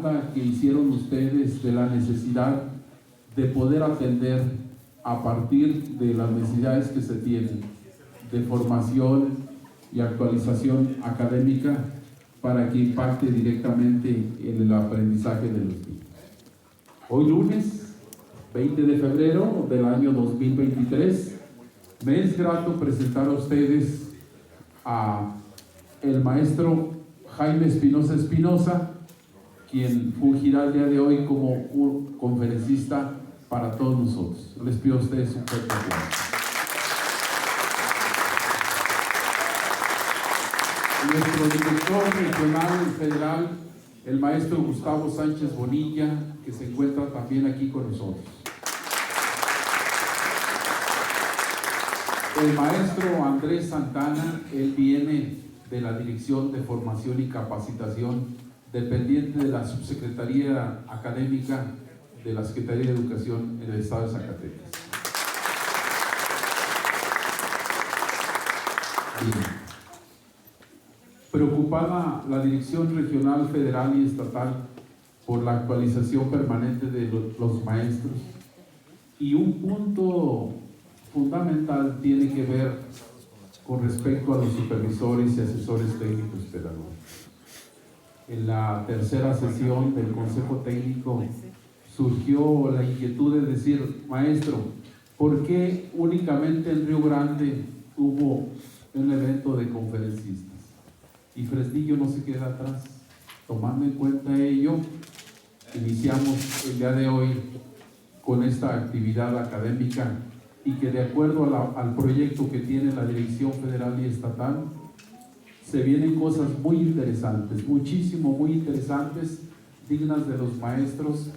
demanda que hicieron ustedes de la necesidad de poder atender a partir de las necesidades que se tienen de formación y actualización académica para que impacte directamente en el aprendizaje de los niños. Hoy lunes 20 de febrero del año 2023 me es grato presentar a ustedes a el maestro Jaime Espinosa Espinosa, quien fungirá el día de hoy como un conferencista para todos nosotros. Les pido a ustedes un fuerte aplauso. Nuestro director regional federal, el maestro Gustavo Sánchez Bonilla, que se encuentra también aquí con nosotros. El maestro Andrés Santana, él viene de la Dirección de Formación y Capacitación, dependiente de la Subsecretaría Académica de la Secretaría de Educación en el Estado de Zacatecas. Bien. Preocupada la Dirección Regional, Federal y Estatal por la actualización permanente de los maestros, y un punto fundamental tiene que ver con respecto a los supervisores y asesores técnicos pedagógicos. En la tercera sesión del Consejo Técnico surgió la inquietud de decir, maestro, ¿por qué únicamente en Río Grande hubo un evento de conferencistas y Fresnillo no se queda atrás? Tomando en cuenta ello, iniciamos el día de hoy con esta actividad académica, y que de acuerdo al proyecto que tiene la Dirección Federal y Estatal, se vienen cosas muy interesantes, muy interesantes, dignas de los maestros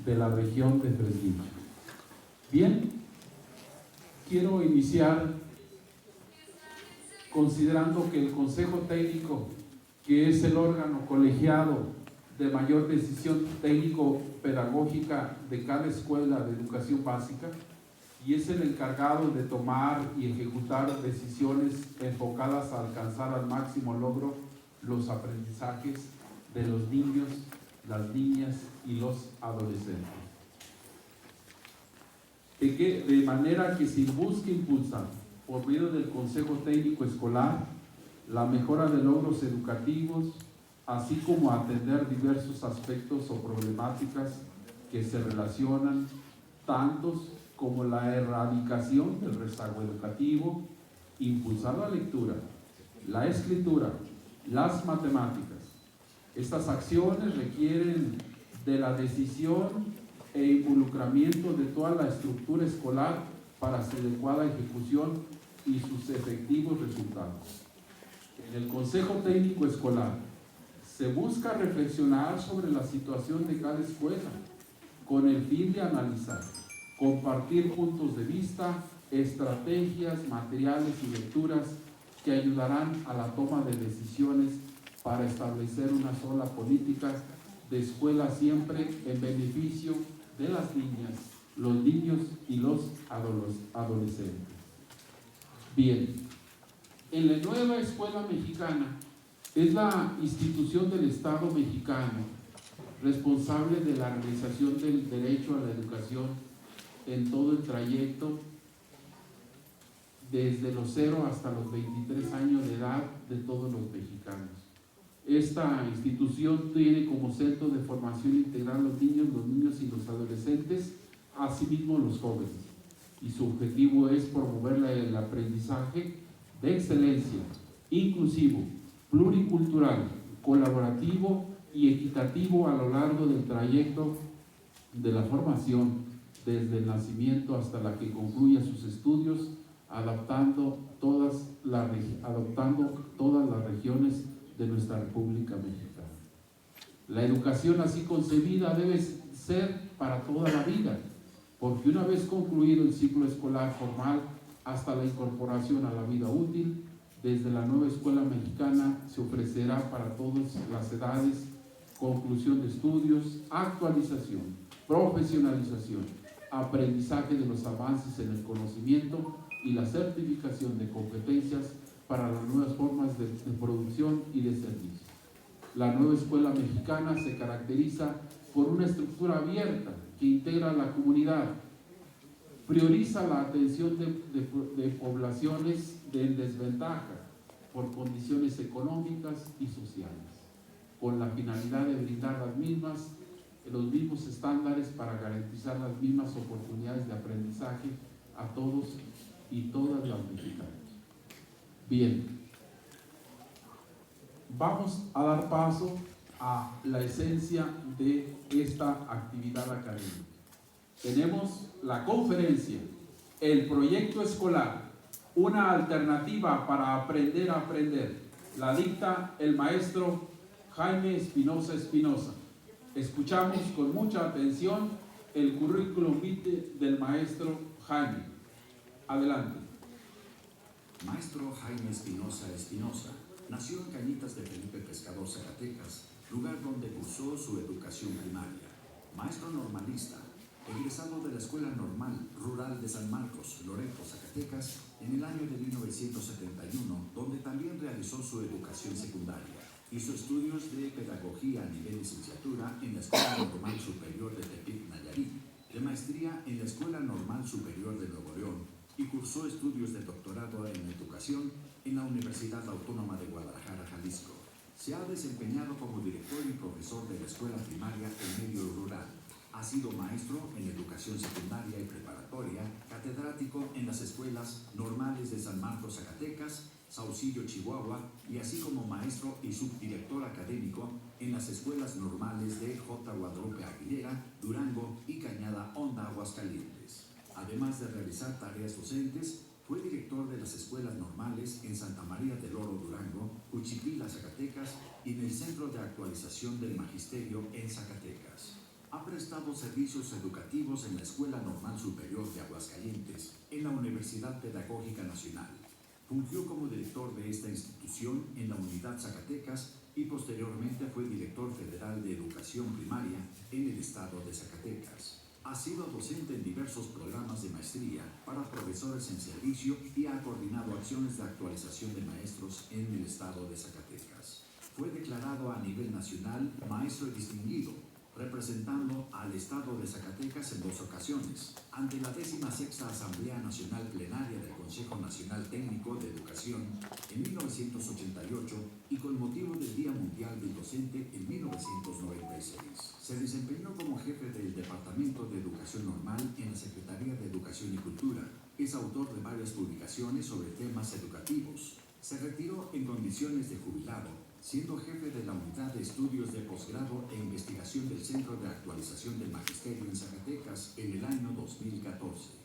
de la región de Fresnillo. Bien, quiero iniciar considerando que el Consejo Técnico, que es el órgano colegiado de mayor decisión técnico-pedagógica de cada escuela de educación básica, y es el encargado de tomar y ejecutar decisiones enfocadas a alcanzar al máximo logro los aprendizajes de los niños, las niñas y los adolescentes. De manera que se busque impulsar, por medio del Consejo Técnico Escolar, la mejora de logros educativos, así como atender diversos aspectos o problemáticas que se relacionan, tantos como la erradicación del rezago educativo, impulsar la lectura, la escritura, las matemáticas. Estas acciones requieren de la decisión e involucramiento de toda la estructura escolar para su adecuada ejecución y sus efectivos resultados. En el Consejo Técnico Escolar se busca reflexionar sobre la situación de cada escuela con el fin de analizar, compartir puntos de vista, estrategias, materiales y lecturas que ayudarán a la toma de decisiones para establecer una sola política de escuela siempre en beneficio de las niñas, los niños y los adolescentes. Bien, en la nueva escuela mexicana es la institución del Estado mexicano responsable de la realización del derecho a la educación en todo el trayecto, desde los 0 hasta los 23 años de edad de todos los mexicanos. Esta institución tiene como centro de formación integral los niños y los adolescentes, asimismo los jóvenes, y su objetivo es promover el aprendizaje de excelencia, inclusivo, pluricultural, colaborativo y equitativo a lo largo del trayecto de la formación, desde el nacimiento hasta la que concluya sus estudios, adoptando todas las regiones de nuestra República Mexicana. La educación así concebida debe ser para toda la vida, porque una vez concluido el ciclo escolar formal hasta la incorporación a la vida útil, desde la nueva escuela mexicana se ofrecerá para todas las edades conclusión de estudios, actualización, profesionalización, aprendizaje de los avances en el conocimiento y la certificación de competencias para las nuevas formas de producción y de servicio. La nueva escuela mexicana se caracteriza por una estructura abierta que integra a la comunidad, prioriza la atención de poblaciones en desventaja por condiciones económicas y sociales, con la finalidad de brindar los mismos estándares para garantizar las mismas oportunidades de aprendizaje a todos y todas las mexicanas. Bien, vamos a dar paso a la esencia de esta actividad académica. Tenemos la conferencia, el proyecto escolar, una alternativa para aprender a aprender. La dicta el maestro Jaime Espinosa Espinosa. Escuchamos con mucha atención el currículum vitae del maestro Jaime. Adelante. Maestro Jaime Espinosa Espinosa nació en Cañitas de Felipe Pescador, Zacatecas, lugar donde cursó su educación primaria. Maestro normalista, egresado de la Escuela Normal Rural de San Marcos, Loreto, Zacatecas, en el año de 1971, donde también realizó su educación secundaria. Hizo estudios de pedagogía a nivel licenciatura en la Escuela Normal Superior de Tepic, Nayarit, de maestría en la Escuela Normal Superior de Nuevo León y cursó estudios de doctorado en educación en la Universidad Autónoma de Guadalajara, Jalisco. Se ha desempeñado como director y profesor de la escuela primaria en medio rural. Ha sido maestro en educación secundaria y preparatoria, catedrático en las escuelas normales de San Marcos, Zacatecas, Saucillo, Chihuahua, y así como maestro y subdirector académico en las escuelas normales de J. Guadalupe Aguilera, Durango y Cañada Honda, Aguascalientes. Además de realizar tareas docentes, fue director de las escuelas normales en Santa María del Oro, Durango, Juchipila, Zacatecas, y en el Centro de Actualización del Magisterio en Zacatecas. Ha prestado servicios educativos en la Escuela Normal Superior de Aguascalientes, en la Universidad Pedagógica Nacional. Fungió como director de esta institución en la Unidad Zacatecas y posteriormente fue director federal de educación primaria en el estado de Zacatecas. Ha sido docente en diversos programas de maestría para profesores en servicio y ha coordinado acciones de actualización de maestros en el estado de Zacatecas. Fue declarado a nivel nacional maestro distinguido, representando al estado de Zacatecas en 2 ocasiones, ante la 16ª Asamblea Nacional Plenaria del Consejo Nacional Técnico de Educación en 1988 y con motivo del Día Mundial del Docente en 1996. Se desempeñó como jefe del Departamento de Educación Normal en la Secretaría de Educación y Cultura. Es autor de varias publicaciones sobre temas educativos. Se retiró en condiciones de jubilado, siendo jefe de la Unidad de Estudios de Posgrado e Investigación del Centro de Actualización del Magisterio en Zacatecas en el año 2014.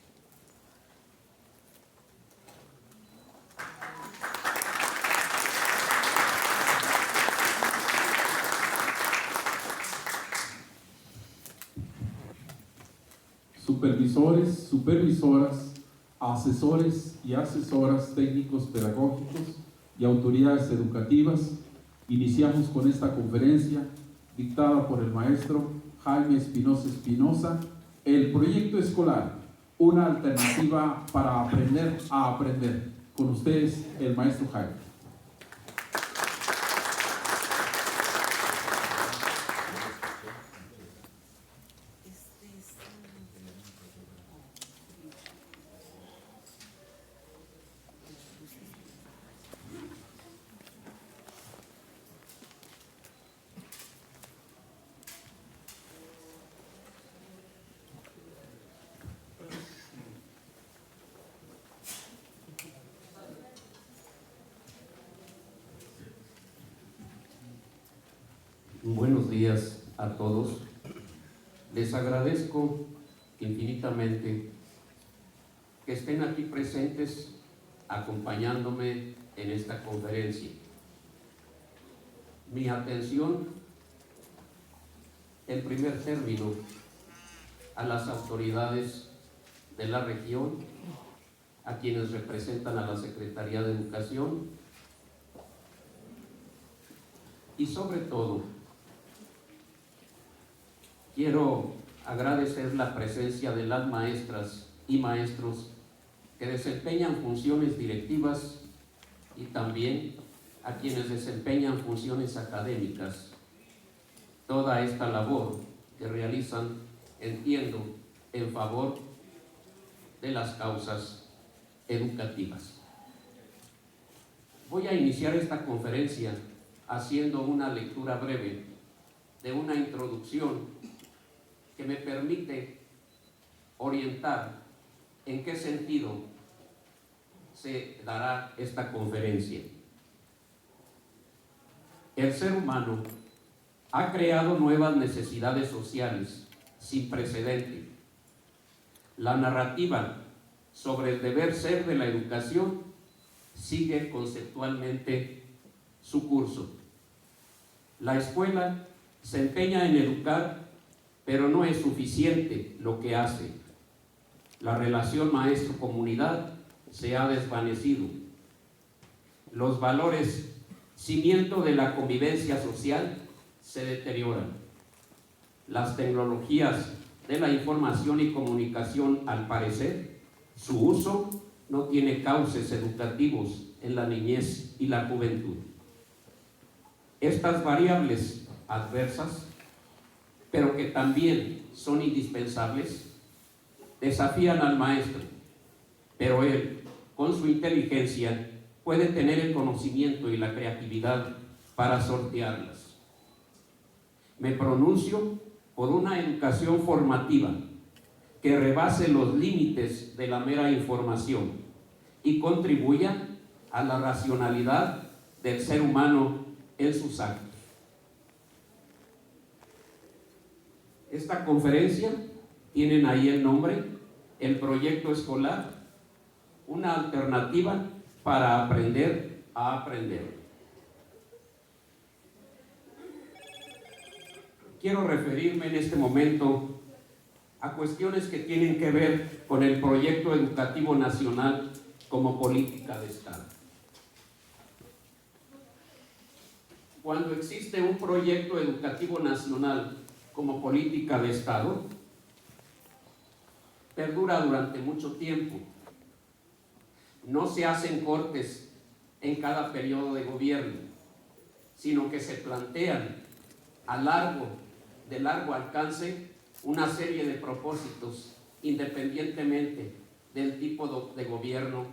Supervisores, supervisoras, asesores y asesoras técnicos pedagógicos y autoridades educativas, iniciamos con esta conferencia dictada por el maestro Jaime Espinosa Espinosa, el proyecto escolar, una alternativa para aprender a aprender. Con ustedes, el maestro Jaime. Buenos días a todos. Les agradezco infinitamente que estén aquí presentes acompañándome en esta conferencia. Mi atención, en primer término, a las autoridades de la región, a quienes representan a la Secretaría de Educación y sobre todo quiero agradecer la presencia de las maestras y maestros que desempeñan funciones directivas y también a quienes desempeñan funciones académicas toda esta labor que realizan, entiendo, en favor de las causas educativas. Voy a iniciar esta conferencia haciendo una lectura breve de una introducción que me permite orientar en qué sentido se dará esta conferencia. El ser humano ha creado nuevas necesidades sociales sin precedente. La narrativa sobre el deber ser de la educación sigue conceptualmente su curso. La escuela se empeña en educar, pero no es suficiente lo que hace. La relación maestro-comunidad se ha desvanecido. Los valores, cimiento de la convivencia social, se deterioran. Las tecnologías de la información y comunicación, al parecer, su uso no tiene cauces educativos en la niñez y la juventud. Estas variables adversas, pero que también son indispensables, desafían al maestro, pero él, con su inteligencia, puede tener el conocimiento y la creatividad para sortearlas. Me pronuncio por una educación formativa que rebase los límites de la mera información y contribuya a la racionalidad del ser humano en sus actos. Esta conferencia, tienen ahí el nombre, el proyecto escolar, una alternativa para aprender a aprender. Quiero referirme en este momento a cuestiones que tienen que ver con el proyecto educativo nacional como política de Estado. Cuando existe un proyecto educativo nacional como política de Estado, perdura durante mucho tiempo. No se hacen cortes en cada periodo de gobierno, sino que se plantean de largo alcance una serie de propósitos independientemente del tipo de gobierno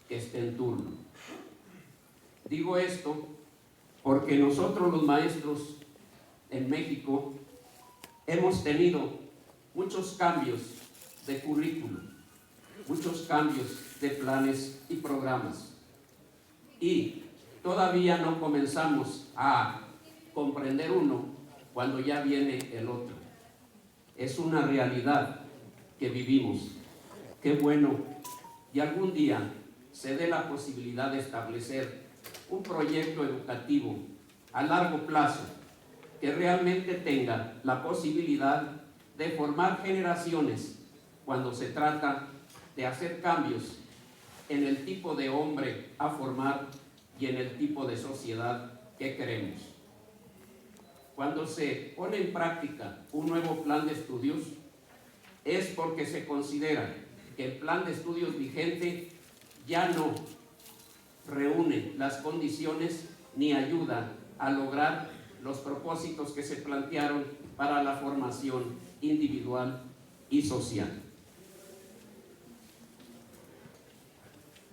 que esté en turno. Digo esto porque nosotros los maestros en México hemos tenido muchos cambios de currículum, muchos cambios de planes y programas, y todavía no comenzamos a comprender uno cuando ya viene el otro. Es una realidad que vivimos. Qué bueno y algún día se dé la posibilidad de establecer un proyecto educativo a largo plazo que realmente tenga la posibilidad de formar generaciones cuando se trata de hacer cambios en el tipo de hombre a formar y en el tipo de sociedad que queremos. Cuando se pone en práctica un nuevo plan de estudios, es porque se considera que el plan de estudios vigente ya no reúne las condiciones ni ayuda a lograr los propósitos que se plantearon para la formación individual y social.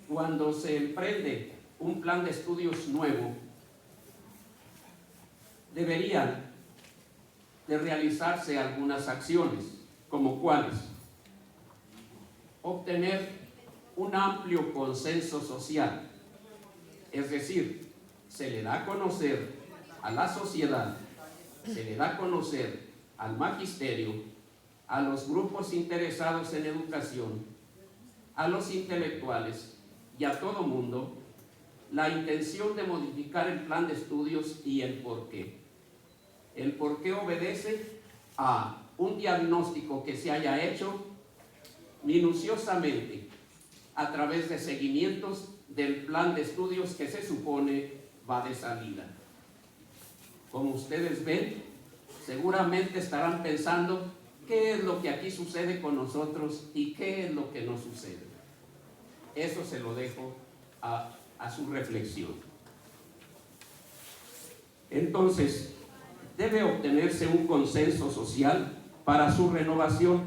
Cuando se emprende un plan de estudios nuevo, deberían de realizarse algunas acciones, como cuáles: obtener un amplio consenso social, es decir, se le da a conocer a la sociedad, se le da a conocer al magisterio, a los grupos interesados en educación, a los intelectuales y a todo mundo la intención de modificar el plan de estudios y el por qué. El por qué obedece a un diagnóstico que se haya hecho minuciosamente a través de seguimientos del plan de estudios que se supone va de salida. Como ustedes ven, seguramente estarán pensando qué es lo que aquí sucede con nosotros y qué es lo que no sucede. Eso se lo dejo a su reflexión. Entonces, debe obtenerse un consenso social para su renovación.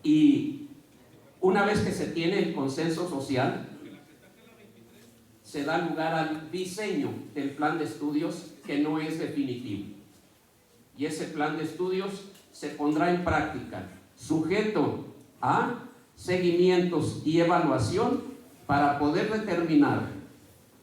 Y una vez que se tiene el consenso social, se da lugar al diseño del plan de estudios, que no es definitivo. Y ese plan de estudios se pondrá en práctica, sujeto a seguimientos y evaluación para poder determinar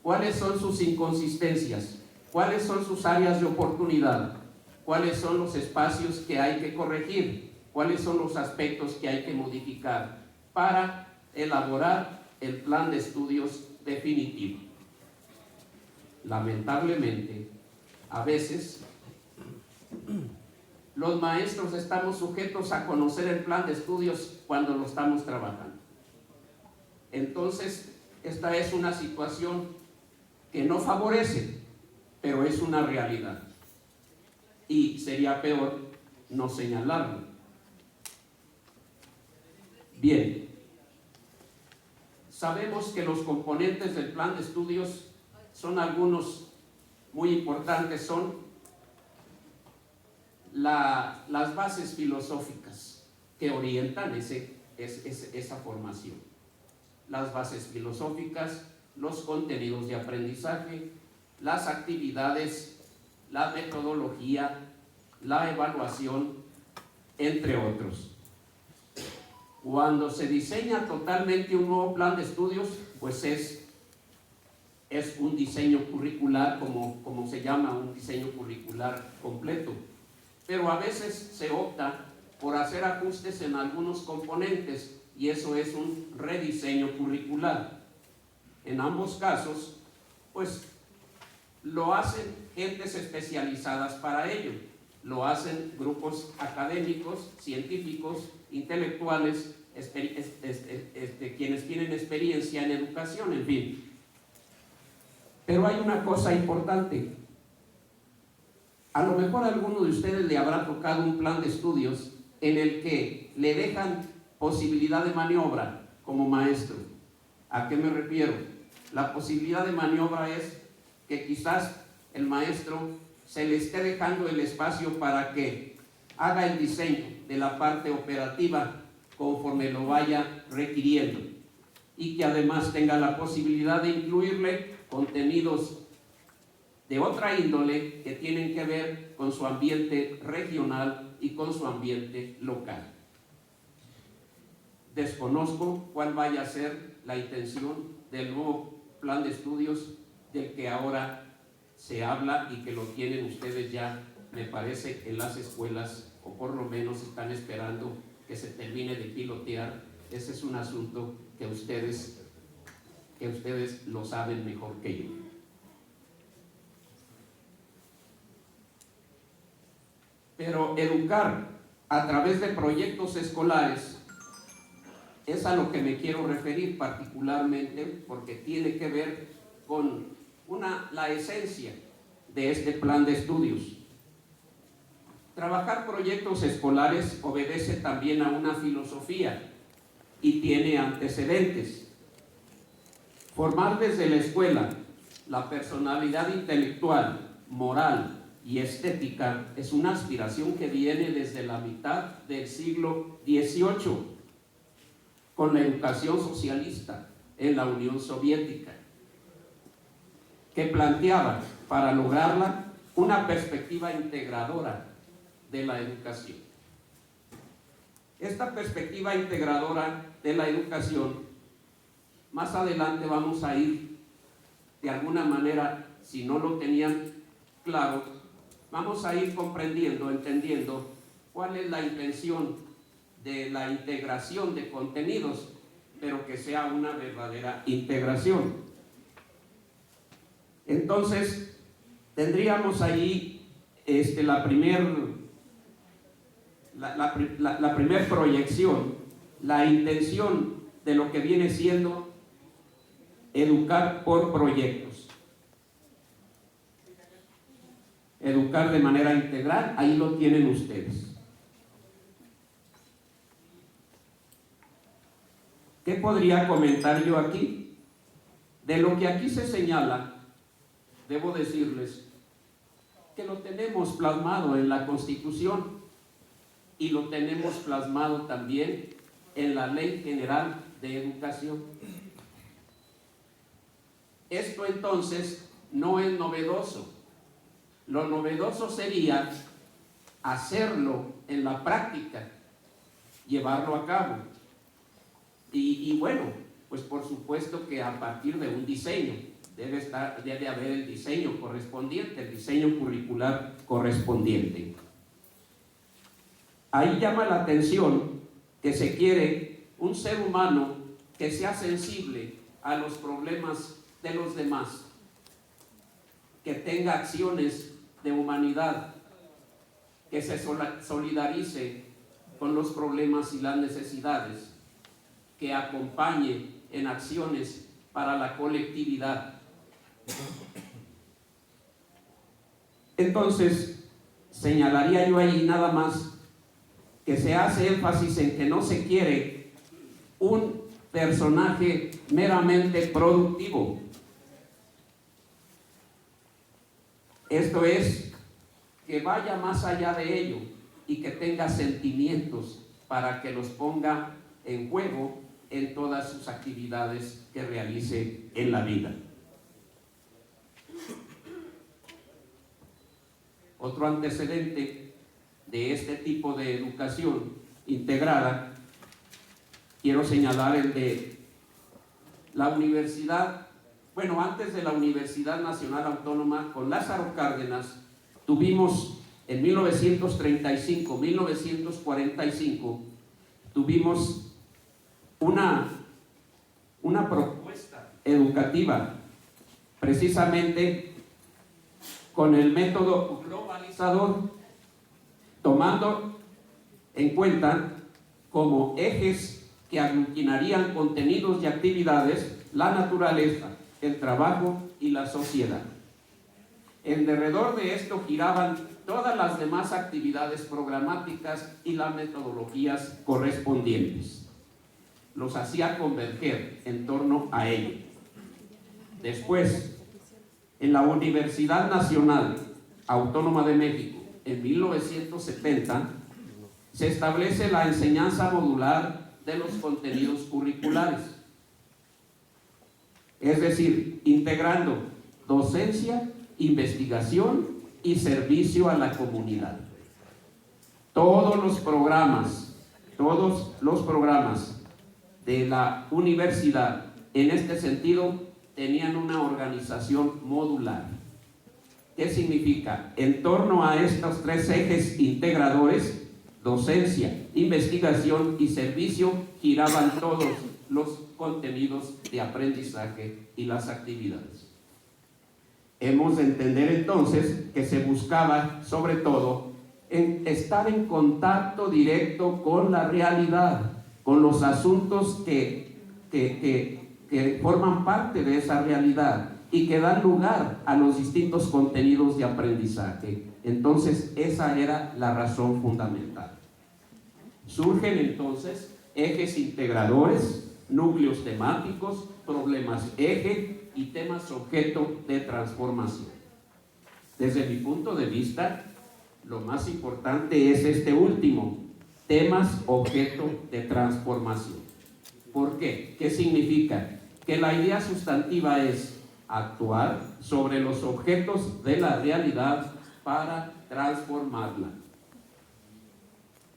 cuáles son sus inconsistencias, cuáles son sus áreas de oportunidad, cuáles son los espacios que hay que corregir, cuáles son los aspectos que hay que modificar para elaborar el plan de estudios definitivo. Lamentablemente, a veces los maestros estamos sujetos a conocer el plan de estudios cuando lo estamos trabajando. Entonces, esta es una situación que no favorece, pero es una realidad. Y sería peor no señalarlo. Bien, sabemos que los componentes del plan de estudios son algunos muy importantes, son las bases filosóficas que orientan esa formación. Las bases filosóficas, los contenidos de aprendizaje, las actividades, la metodología, la evaluación, entre otros. Cuando se diseña totalmente un nuevo plan de estudios, pues es un diseño curricular, como se llama, un diseño curricular completo. Pero a veces se opta por hacer ajustes en algunos componentes, y eso es un rediseño curricular. En ambos casos, pues lo hacen gentes especializadas para ello. Lo hacen grupos académicos, científicos, intelectuales, quienes tienen experiencia en educación, en fin. Pero hay una cosa importante. A lo mejor a alguno de ustedes le habrá tocado un plan de estudios en el que le dejan posibilidad de maniobra como maestro. ¿A qué me refiero? La posibilidad de maniobra es que quizás el maestro se le esté dejando el espacio para que haga el diseño de la parte operativa conforme lo vaya requiriendo, y que además tenga la posibilidad de incluirle contenidos de otra índole que tienen que ver con su ambiente regional y con su ambiente local. Desconozco cuál vaya a ser la intención del nuevo plan de estudios del que ahora se habla y que lo tienen ustedes ya, me parece, en las escuelas, o por lo menos están esperando que se termine de pilotear. Ese es un asunto que ustedes lo saben mejor que yo. Pero educar a través de proyectos escolares es a lo que me quiero referir particularmente, porque tiene que ver con la esencia de este plan de estudios. Trabajar proyectos escolares obedece también a una filosofía y tiene antecedentes. Formar desde la escuela la personalidad intelectual, moral y estética es una aspiración que viene desde la mitad del siglo XVIII, con la educación socialista en la Unión Soviética, que planteaba para lograrla una perspectiva integradora de la educación. Esta perspectiva integradora de la educación, más adelante vamos a ir, de alguna manera, si no lo tenían claro, vamos a ir comprendiendo, entendiendo cuál es la intención de la integración de contenidos, pero que sea una verdadera integración. Entonces, tendríamos ahí la primer proyección, la intención de lo que viene siendo educar por proyectos. Educar de manera integral, ahí lo tienen ustedes. ¿Qué podría comentar yo aquí? De lo que aquí se señala, debo decirles que lo tenemos plasmado en la Constitución y lo tenemos plasmado también en la Ley General de Educación. Esto entonces no es novedoso. Lo novedoso sería hacerlo en la práctica, llevarlo a cabo. Y bueno, pues por supuesto que a partir de un diseño, debe haber el diseño correspondiente, el diseño curricular correspondiente. Ahí llama la atención que se quiere un ser humano que sea sensible a los problemas de los demás, que tenga acciones de humanidad, que se solidarice con los problemas y las necesidades, que acompañe en acciones para la colectividad. Entonces, señalaría yo ahí nada más que se hace énfasis en que no se quiere un personaje meramente productivo. Esto es, que vaya más allá de ello y que tenga sentimientos para que los ponga en juego en todas sus actividades que realice en la vida. Otro antecedente de este tipo de educación integrada, quiero señalar el de la universidad. Bueno, antes de la Universidad Nacional Autónoma, con Lázaro Cárdenas, tuvimos en 1935-1945, tuvimos una propuesta educativa, precisamente con el método globalizador, tomando en cuenta como ejes que aglutinarían contenidos y actividades la naturaleza, el trabajo y la sociedad. En derredor de esto giraban todas las demás actividades programáticas y las metodologías correspondientes. Los hacía converger en torno a ello. Después, en la Universidad Nacional Autónoma de México, en 1970, se establece la enseñanza modular de los contenidos curriculares. Es decir, integrando docencia, investigación y servicio a la comunidad. Todos los programas de la universidad, en este sentido, tenían una organización modular. ¿Qué significa? En torno a estos tres ejes integradores, docencia, investigación y servicio, giraban todos los contenidos de aprendizaje y las actividades. Hemos de entender entonces que se buscaba sobre todo estar en contacto directo con la realidad, con los asuntos que forman parte de esa realidad y que dan lugar a los distintos contenidos de aprendizaje. Entonces, esa era la razón fundamental. Surgen entonces ejes integradores, núcleos temáticos, problemas eje y temas objeto de transformación. Desde mi punto de vista, lo más importante es este último, temas objeto de transformación. ¿Por qué? ¿Qué significa? Que la idea sustantiva es actuar sobre los objetos de la realidad para transformarla.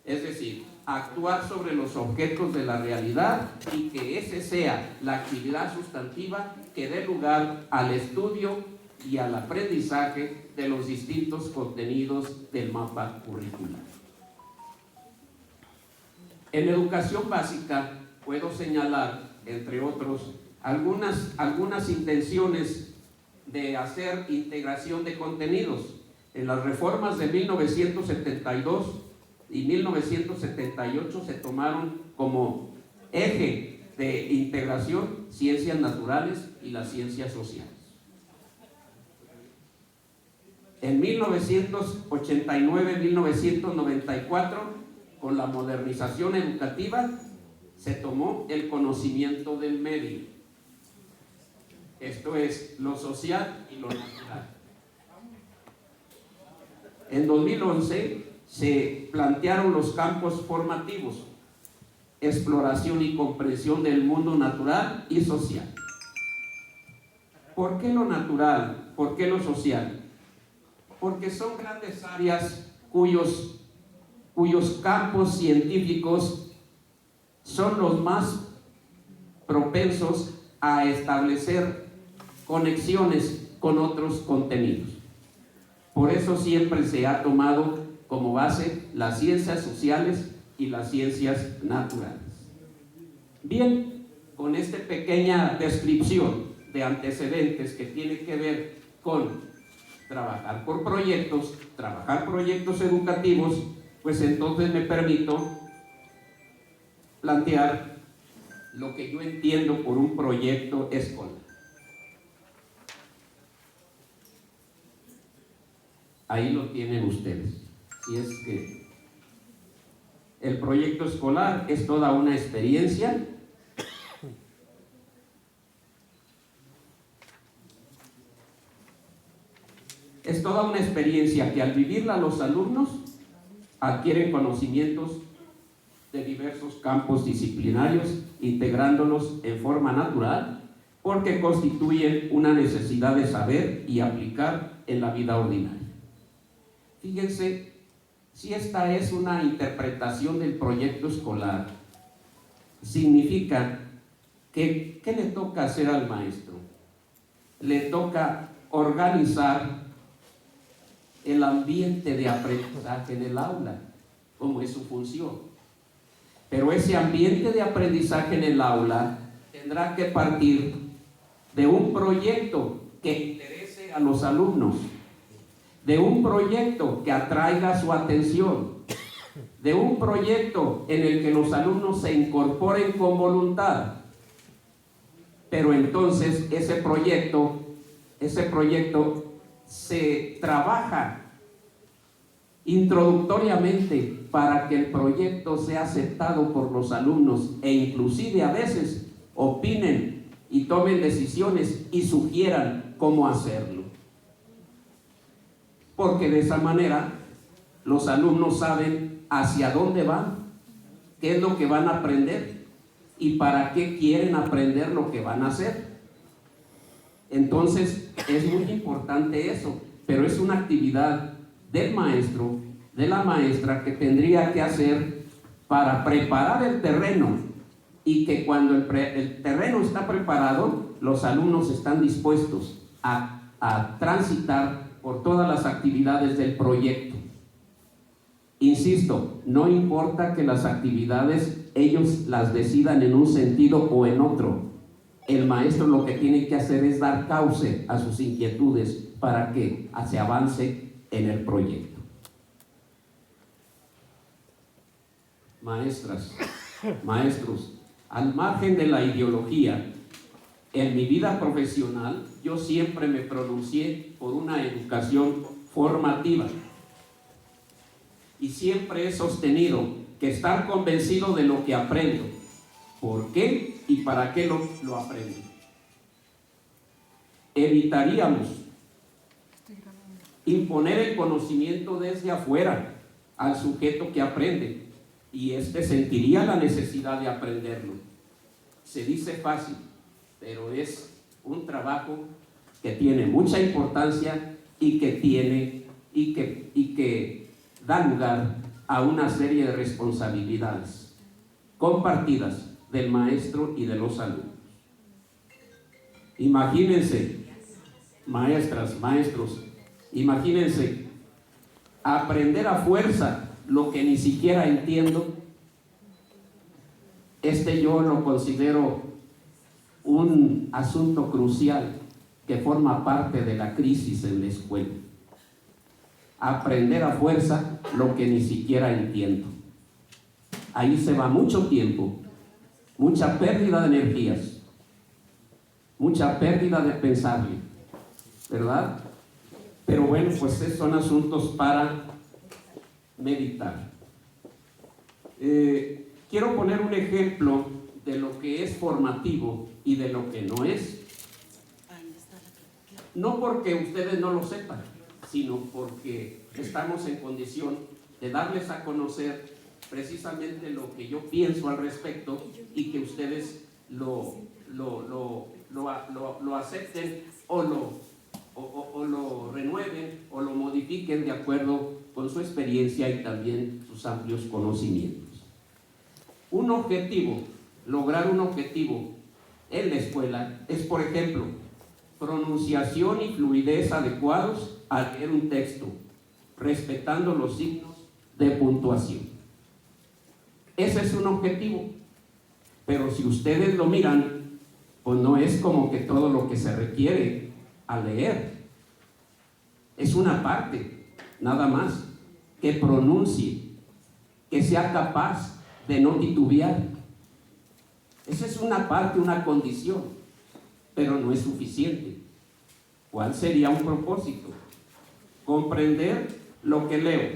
Es decir, actuar sobre los objetos de la realidad y que ese sea la actividad sustantiva que dé lugar al estudio y al aprendizaje de los distintos contenidos del mapa curricular. En educación básica puedo señalar, entre otros, algunas intenciones de hacer integración de contenidos. En las reformas de 1972 y 1978 se tomaron como eje de integración ciencias naturales y las ciencias sociales. En 1989-1994, con la modernización educativa, se tomó el conocimiento del medio. Esto es lo social y lo natural. En 2011 se plantearon los campos formativos: exploración y comprensión del mundo natural y social. ¿Por qué lo natural? ¿Por qué lo social? Porque son grandes áreas cuyos campos científicos son los más propensos a establecer conexiones con otros contenidos. Por eso siempre se ha tomado como base las ciencias sociales y las ciencias naturales. Bien, con esta pequeña descripción de antecedentes que tiene que ver con trabajar por proyectos, trabajar proyectos educativos, pues entonces me permito plantear lo que yo entiendo por un proyecto escolar. Ahí lo tienen ustedes. Si es que el proyecto escolar es toda una experiencia que al vivirla los alumnos adquieren conocimientos de diversos campos disciplinarios, integrándolos en forma natural, porque constituyen una necesidad de saber y aplicar en la vida ordinaria. Fíjense, si esta es una interpretación del proyecto escolar, significa que ¿qué le toca hacer al maestro? Le toca organizar el ambiente de aprendizaje en el aula, como es su función. Pero ese ambiente de aprendizaje en el aula tendrá que partir de un proyecto que interese a los alumnos, de un proyecto que atraiga su atención, de un proyecto en el que los alumnos se incorporen con voluntad. Pero entonces ese proyecto se trabaja introductoriamente para que el proyecto sea aceptado por los alumnos e inclusive a veces opinen y tomen decisiones y sugieran cómo hacerlo. Porque de esa manera los alumnos saben hacia dónde van, qué es lo que van a aprender y para qué quieren aprender lo que van a hacer. Entonces es muy importante eso, pero es una actividad del maestro, de la maestra, que tendría que hacer para preparar el terreno, y que cuando el terreno está preparado, los alumnos están dispuestos a transitar por todas las actividades del proyecto. Insisto, no importa que las actividades ellos las decidan en un sentido o en otro. El maestro lo que tiene que hacer es dar cauce a sus inquietudes para que se avance en el proyecto. Maestras, maestros, al margen de la ideología, en mi vida profesional yo siempre me pronuncié por una educación formativa y siempre he sostenido que estar convencido de lo que aprendo, por qué y para qué lo aprendo. Evitaríamos imponer el conocimiento desde afuera al sujeto que aprende, y éste sentiría la necesidad de aprenderlo. Se dice fácil, pero es un trabajo que tiene mucha importancia y que da lugar a una serie de responsabilidades compartidas del maestro y de los alumnos. Imagínense, maestras, maestros, imagínense aprender a fuerza lo que ni siquiera entiendo. Yo lo considero un asunto crucial que forma parte de la crisis en la escuela. Aprender a fuerza lo que ni siquiera entiendo. Ahí se va mucho tiempo, mucha pérdida de energías, mucha pérdida de pensarle, ¿verdad? Pero bueno, pues son asuntos para meditar. Quiero poner un ejemplo de lo que es formativo y de lo que no es. no porque ustedes no lo sepan, sino porque estamos en condición de darles a conocer precisamente lo que yo pienso al respecto y que ustedes lo acepten o lo renueven o lo modifiquen de acuerdo con su experiencia y también sus amplios conocimientos. Lograr un objetivo en la escuela es, por ejemplo, pronunciación y fluidez adecuados al leer un texto, respetando los signos de puntuación. Ese es un objetivo, pero si ustedes lo miran, pues no es como que todo lo que se requiere al leer. Es una parte, nada más, que pronuncie, que sea capaz de no titubear. Esa es una parte, una condición, pero no es suficiente. ¿Cuál sería un propósito? Comprender lo que leo,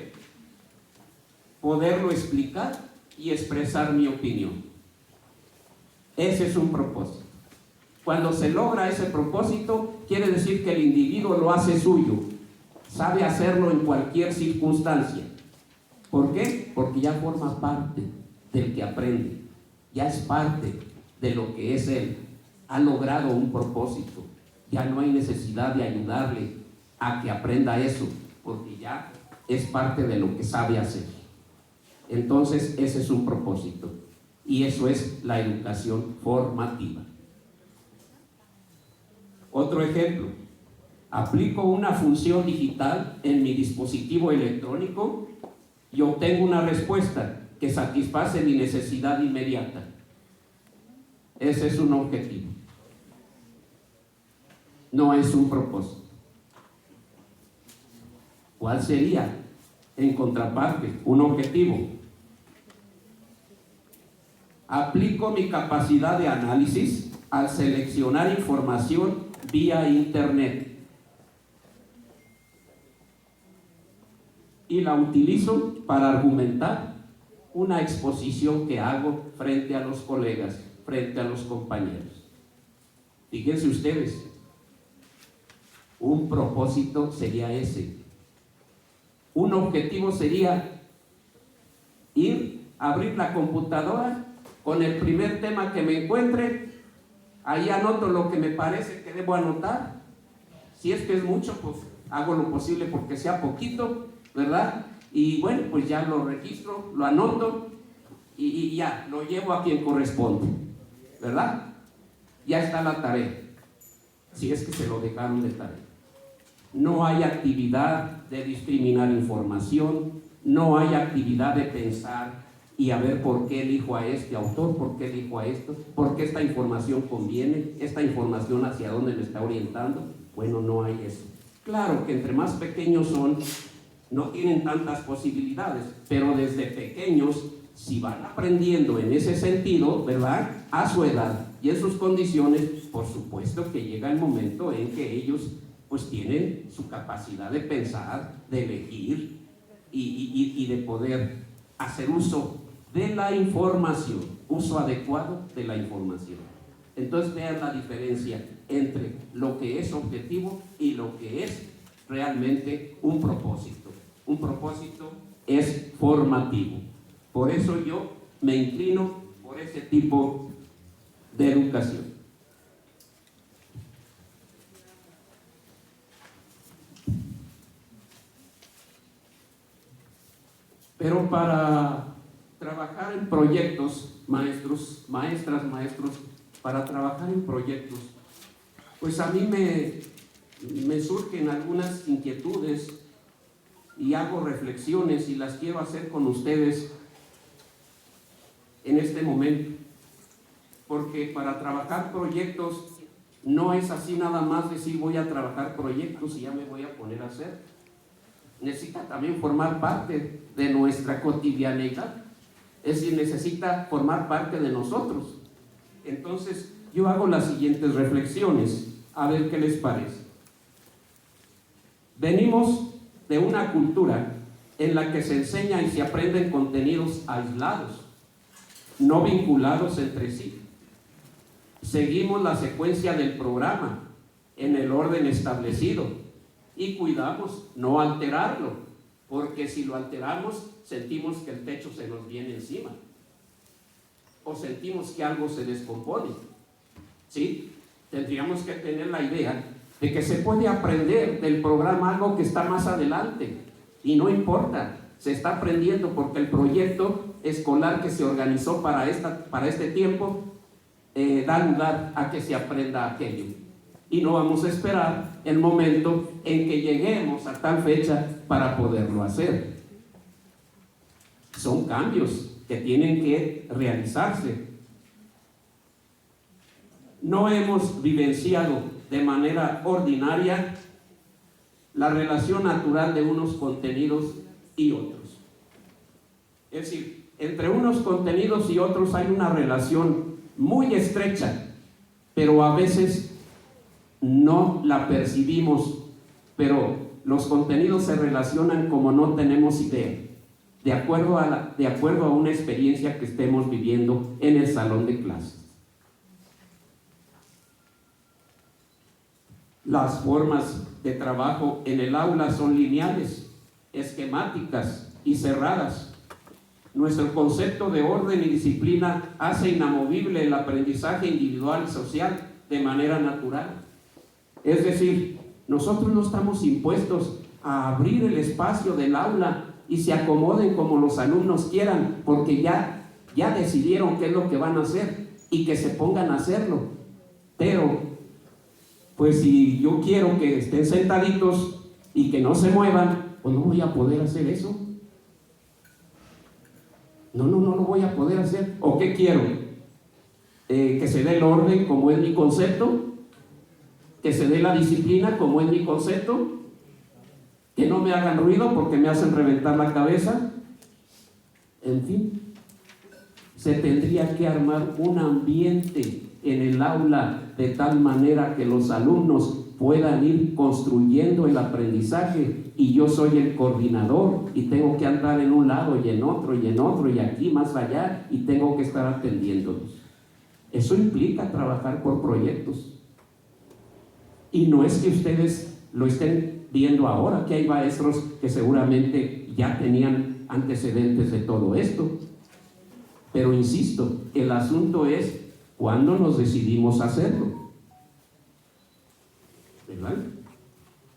poderlo explicar y expresar mi opinión. Ese es un propósito. Cuando se logra ese propósito, quiere decir que el individuo lo hace suyo, sabe hacerlo en cualquier circunstancia. ¿Por qué? Porque ya forma parte del que aprende, ya es parte de lo que es él, ha logrado un propósito, ya no hay necesidad de ayudarle a que aprenda eso, porque ya es parte de lo que sabe hacer. Entonces ese es un propósito y eso es la educación formativa. Otro ejemplo, aplico una función digital en mi dispositivo electrónico y obtengo una respuesta que satisface mi necesidad inmediata. Ese es un objetivo, no es un propósito. ¿Cuál sería, en contraparte, un objetivo? Aplico mi capacidad de análisis al seleccionar información vía internet y la utilizo para argumentar una exposición que hago frente a los colegas, frente a los compañeros. Fíjense ustedes, un propósito sería ese. Un objetivo sería abrir la computadora con el primer tema que me encuentre, ahí anoto lo que me parece que debo anotar. Si es que es mucho, pues hago lo posible porque sea poquito, ¿verdad? Y bueno, pues ya lo registro, lo anoto y ya, lo llevo a quien corresponde, ¿verdad? Ya está la tarea, si es que se lo dejaron de tarea. No hay actividad de discriminar información, no hay actividad de pensar y a ver por qué elijo a este autor, por qué elijo a esto, por qué esta información conviene, esta información hacia dónde me está orientando. Bueno, no hay eso. Claro que entre más pequeños son, no tienen tantas posibilidades, pero desde pequeños, si van aprendiendo en ese sentido, ¿verdad?, a su edad y en sus condiciones, por supuesto que llega el momento en que ellos pues tienen su capacidad de pensar, de elegir y de poder hacer uso de la información, uso adecuado de la información. Entonces vean la diferencia entre lo que es objetivo y lo que es realmente un propósito. Un propósito es formativo. Por eso yo me inclino por ese tipo de educación. Pero para trabajar en proyectos, maestros, para trabajar en proyectos, pues a mí me surgen algunas inquietudes y hago reflexiones y las quiero hacer con ustedes en este momento. Porque para trabajar proyectos no es así nada más decir voy a trabajar proyectos y ya me voy a poner a hacer. Necesita también formar parte de nuestra cotidianeidad, es decir, necesita formar parte de nosotros. Entonces yo hago las siguientes reflexiones, a ver qué les parece. Venimos de una cultura en la que se enseña y se aprenden contenidos aislados, no vinculados entre sí. Seguimos la secuencia del programa en el orden establecido y cuidamos no alterarlo, porque si lo alteramos sentimos que el techo se nos viene encima o sentimos que algo se descompone. ¿Sí? Tendríamos que tener la idea de que se puede aprender del programa algo que está más adelante y no importa, se está aprendiendo porque el proyecto escolar que se organizó para este tiempo da lugar a que se aprenda aquello. Y no vamos a esperar el momento en que lleguemos a tal fecha para poderlo hacer. Son cambios que tienen que realizarse. No hemos vivenciado de manera ordinaria la relación natural de unos contenidos y otros. Es decir, entre unos contenidos y otros hay una relación muy estrecha, pero a veces no la percibimos, pero los contenidos se relacionan como no tenemos idea, de acuerdo a una experiencia que estemos viviendo en el salón de clases. Las formas de trabajo en el aula son lineales, esquemáticas y cerradas. Nuestro concepto de orden y disciplina hace inamovible el aprendizaje individual y social de manera natural. Es decir, nosotros no estamos impuestos a abrir el espacio del aula y se acomoden como los alumnos quieran, porque ya decidieron qué es lo que van a hacer y que se pongan a hacerlo. Pero pues si yo quiero que estén sentaditos y que no se muevan, pues no voy a poder hacer eso. No lo voy a poder hacer. ¿O qué quiero? Que se dé el orden como es mi concepto, que se dé la disciplina como es mi concepto, que no me hagan ruido porque me hacen reventar la cabeza. En fin, se tendría que armar un ambiente en el aula de tal manera que los alumnos puedan ir construyendo el aprendizaje y yo soy el coordinador y tengo que andar en un lado y en otro y aquí más allá y tengo que estar atendiéndolos. Eso implica trabajar por proyectos. Y no es que ustedes lo estén viendo ahora, que hay maestros que seguramente ya tenían antecedentes de todo esto. Pero insisto, el asunto es cuándo nos decidimos hacerlo. ¿Verdad?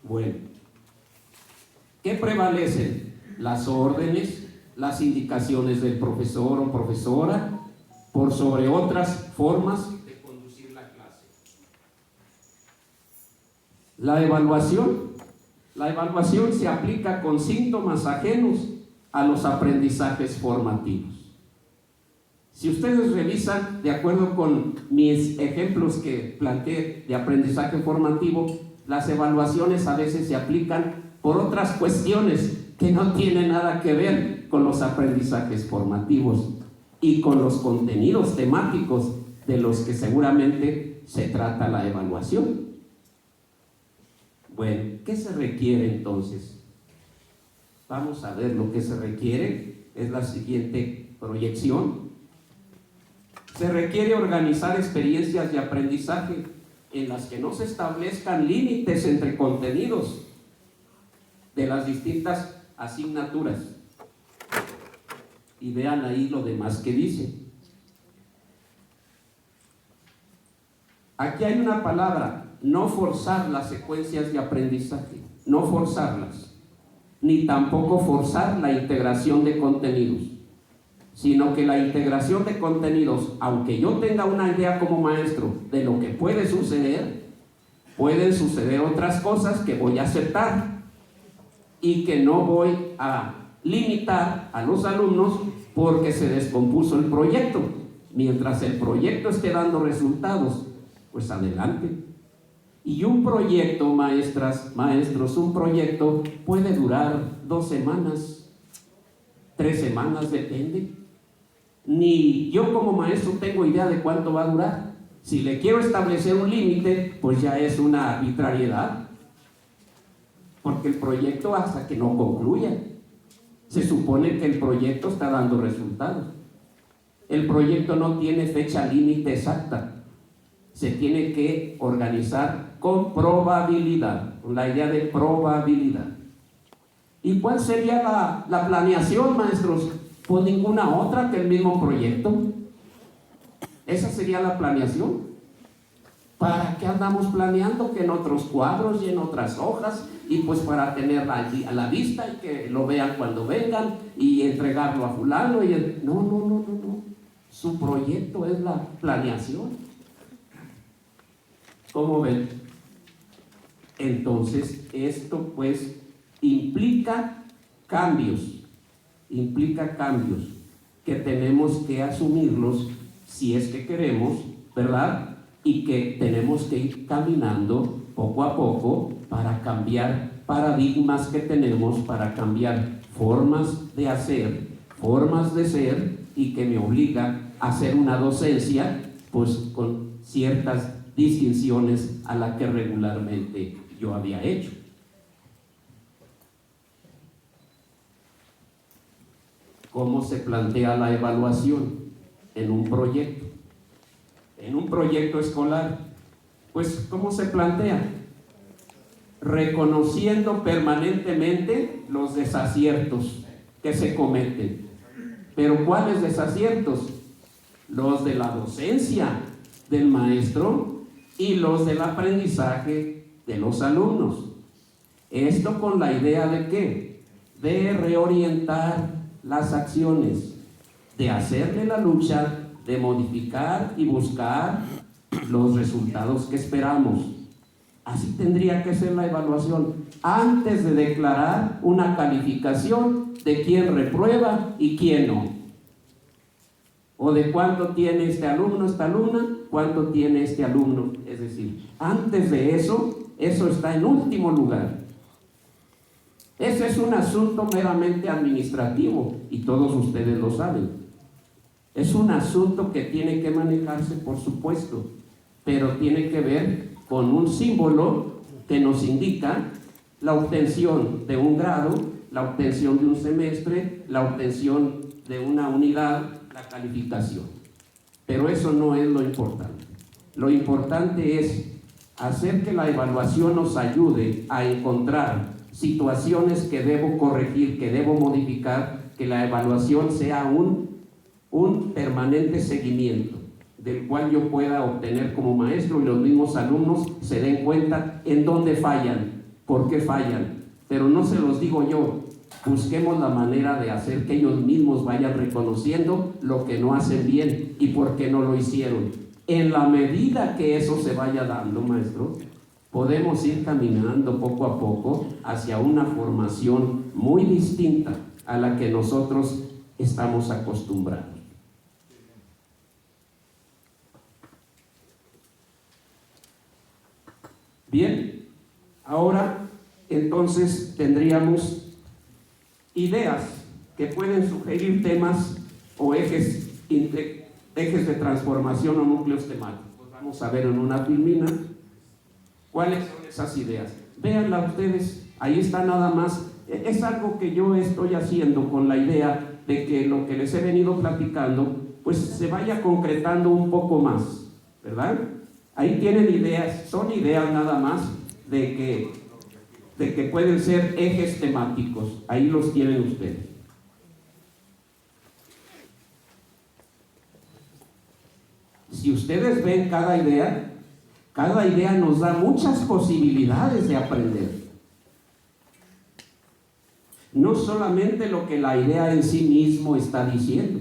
Bueno, ¿qué prevalecen? Las órdenes, las indicaciones del profesor o profesora, por sobre otras formas de conducir la clase. La evaluación se aplica con síntomas ajenos a los aprendizajes formativos. Si ustedes revisan, de acuerdo con mis ejemplos que planteé de aprendizaje formativo, las evaluaciones a veces se aplican por otras cuestiones que no tienen nada que ver con los aprendizajes formativos y con los contenidos temáticos de los que seguramente se trata la evaluación. Bueno, ¿qué se requiere entonces? Vamos a ver lo que se requiere. Es la siguiente proyección. Se requiere organizar experiencias de aprendizaje en las que no se establezcan límites entre contenidos de las distintas asignaturas. Y vean ahí lo demás que dice. Aquí hay una palabra, no forzar las secuencias de aprendizaje, no forzarlas, ni tampoco forzar la integración de contenidos, sino que la integración de contenidos, aunque yo tenga una idea como maestro de lo que puede suceder, pueden suceder otras cosas que voy a aceptar y que no voy a limitar a los alumnos porque se descompuso el proyecto. Mientras el proyecto esté dando resultados, pues adelante. Y un proyecto, maestros, un proyecto puede durar 2 semanas, 3 semanas, depende. Ni yo como maestro tengo idea de cuánto va a durar. Si le quiero establecer un límite, pues ya es una arbitrariedad, porque el proyecto hasta que no concluya, se supone que el proyecto está dando resultados. El proyecto no tiene fecha límite exacta. se tiene que organizar con probabilidad, con la idea de probabilidad. ¿Y cuál sería la planeación, maestros? Pues ninguna otra que el mismo proyecto. Esa sería la planeación. ¿Para qué andamos planeando que en otros cuadros y en otras hojas? Y pues para tenerla allí a la vista y que lo vean cuando vengan y entregarlo a fulano. No. Su proyecto es la planeación. ¿Cómo ven? Entonces, esto pues implica cambios que tenemos que asumirlos si es que queremos, ¿verdad? Y que tenemos que ir caminando poco a poco para cambiar paradigmas que tenemos, para cambiar formas de hacer, formas de ser, y que me obliga a hacer una docencia pues con ciertas distinciones a las que regularmente yo había hecho. ¿Cómo se plantea la evaluación en un proyecto? En un proyecto escolar, pues ¿cómo se plantea? Reconociendo permanentemente los desaciertos que se cometen. ¿Pero cuáles desaciertos? Los de la docencia del maestro y los del aprendizaje de los alumnos. Esto con la idea de ¿qué? De reorientar las acciones, de hacerle la lucha, de modificar y buscar los resultados que esperamos. Así tendría que ser la evaluación, antes de declarar una calificación de quién reprueba y quién no. O de cuánto tiene este alumno, esta alumna, cuánto tiene este alumno. Es decir, antes de eso está en último lugar. Ese es un asunto meramente administrativo y todos ustedes lo saben. Es un asunto que tiene que manejarse, por supuesto, pero tiene que ver con un símbolo que nos indica la obtención de un grado, la obtención de un semestre, la obtención de una unidad, la calificación. Pero eso no es lo importante. Lo importante es hacer que la evaluación nos ayude a encontrar situaciones que debo corregir, que debo modificar, que la evaluación sea un permanente seguimiento del cual yo pueda obtener como maestro y los mismos alumnos se den cuenta en dónde fallan, por qué fallan. Pero no se los digo yo, busquemos la manera de hacer que ellos mismos vayan reconociendo lo que no hacen bien y por qué no lo hicieron. En la medida que eso se vaya dando, maestro, podemos ir caminando poco a poco hacia una formación muy distinta a la que nosotros estamos acostumbrados. Bien, ahora entonces tendríamos ideas que pueden sugerir temas o ejes de transformación o núcleos temáticos. Vamos a ver en una filmina cuáles son esas ideas. Véanla ustedes, ahí está nada más. Es algo que yo estoy haciendo con la idea de que lo que les he venido platicando pues se vaya concretando un poco más, ¿verdad? Ahí tienen ideas, son ideas nada más de que pueden ser ejes temáticos. Ahí los tienen ustedes. Si ustedes ven cada idea nos da muchas posibilidades de aprender. No solamente lo que la idea en sí mismo está diciendo,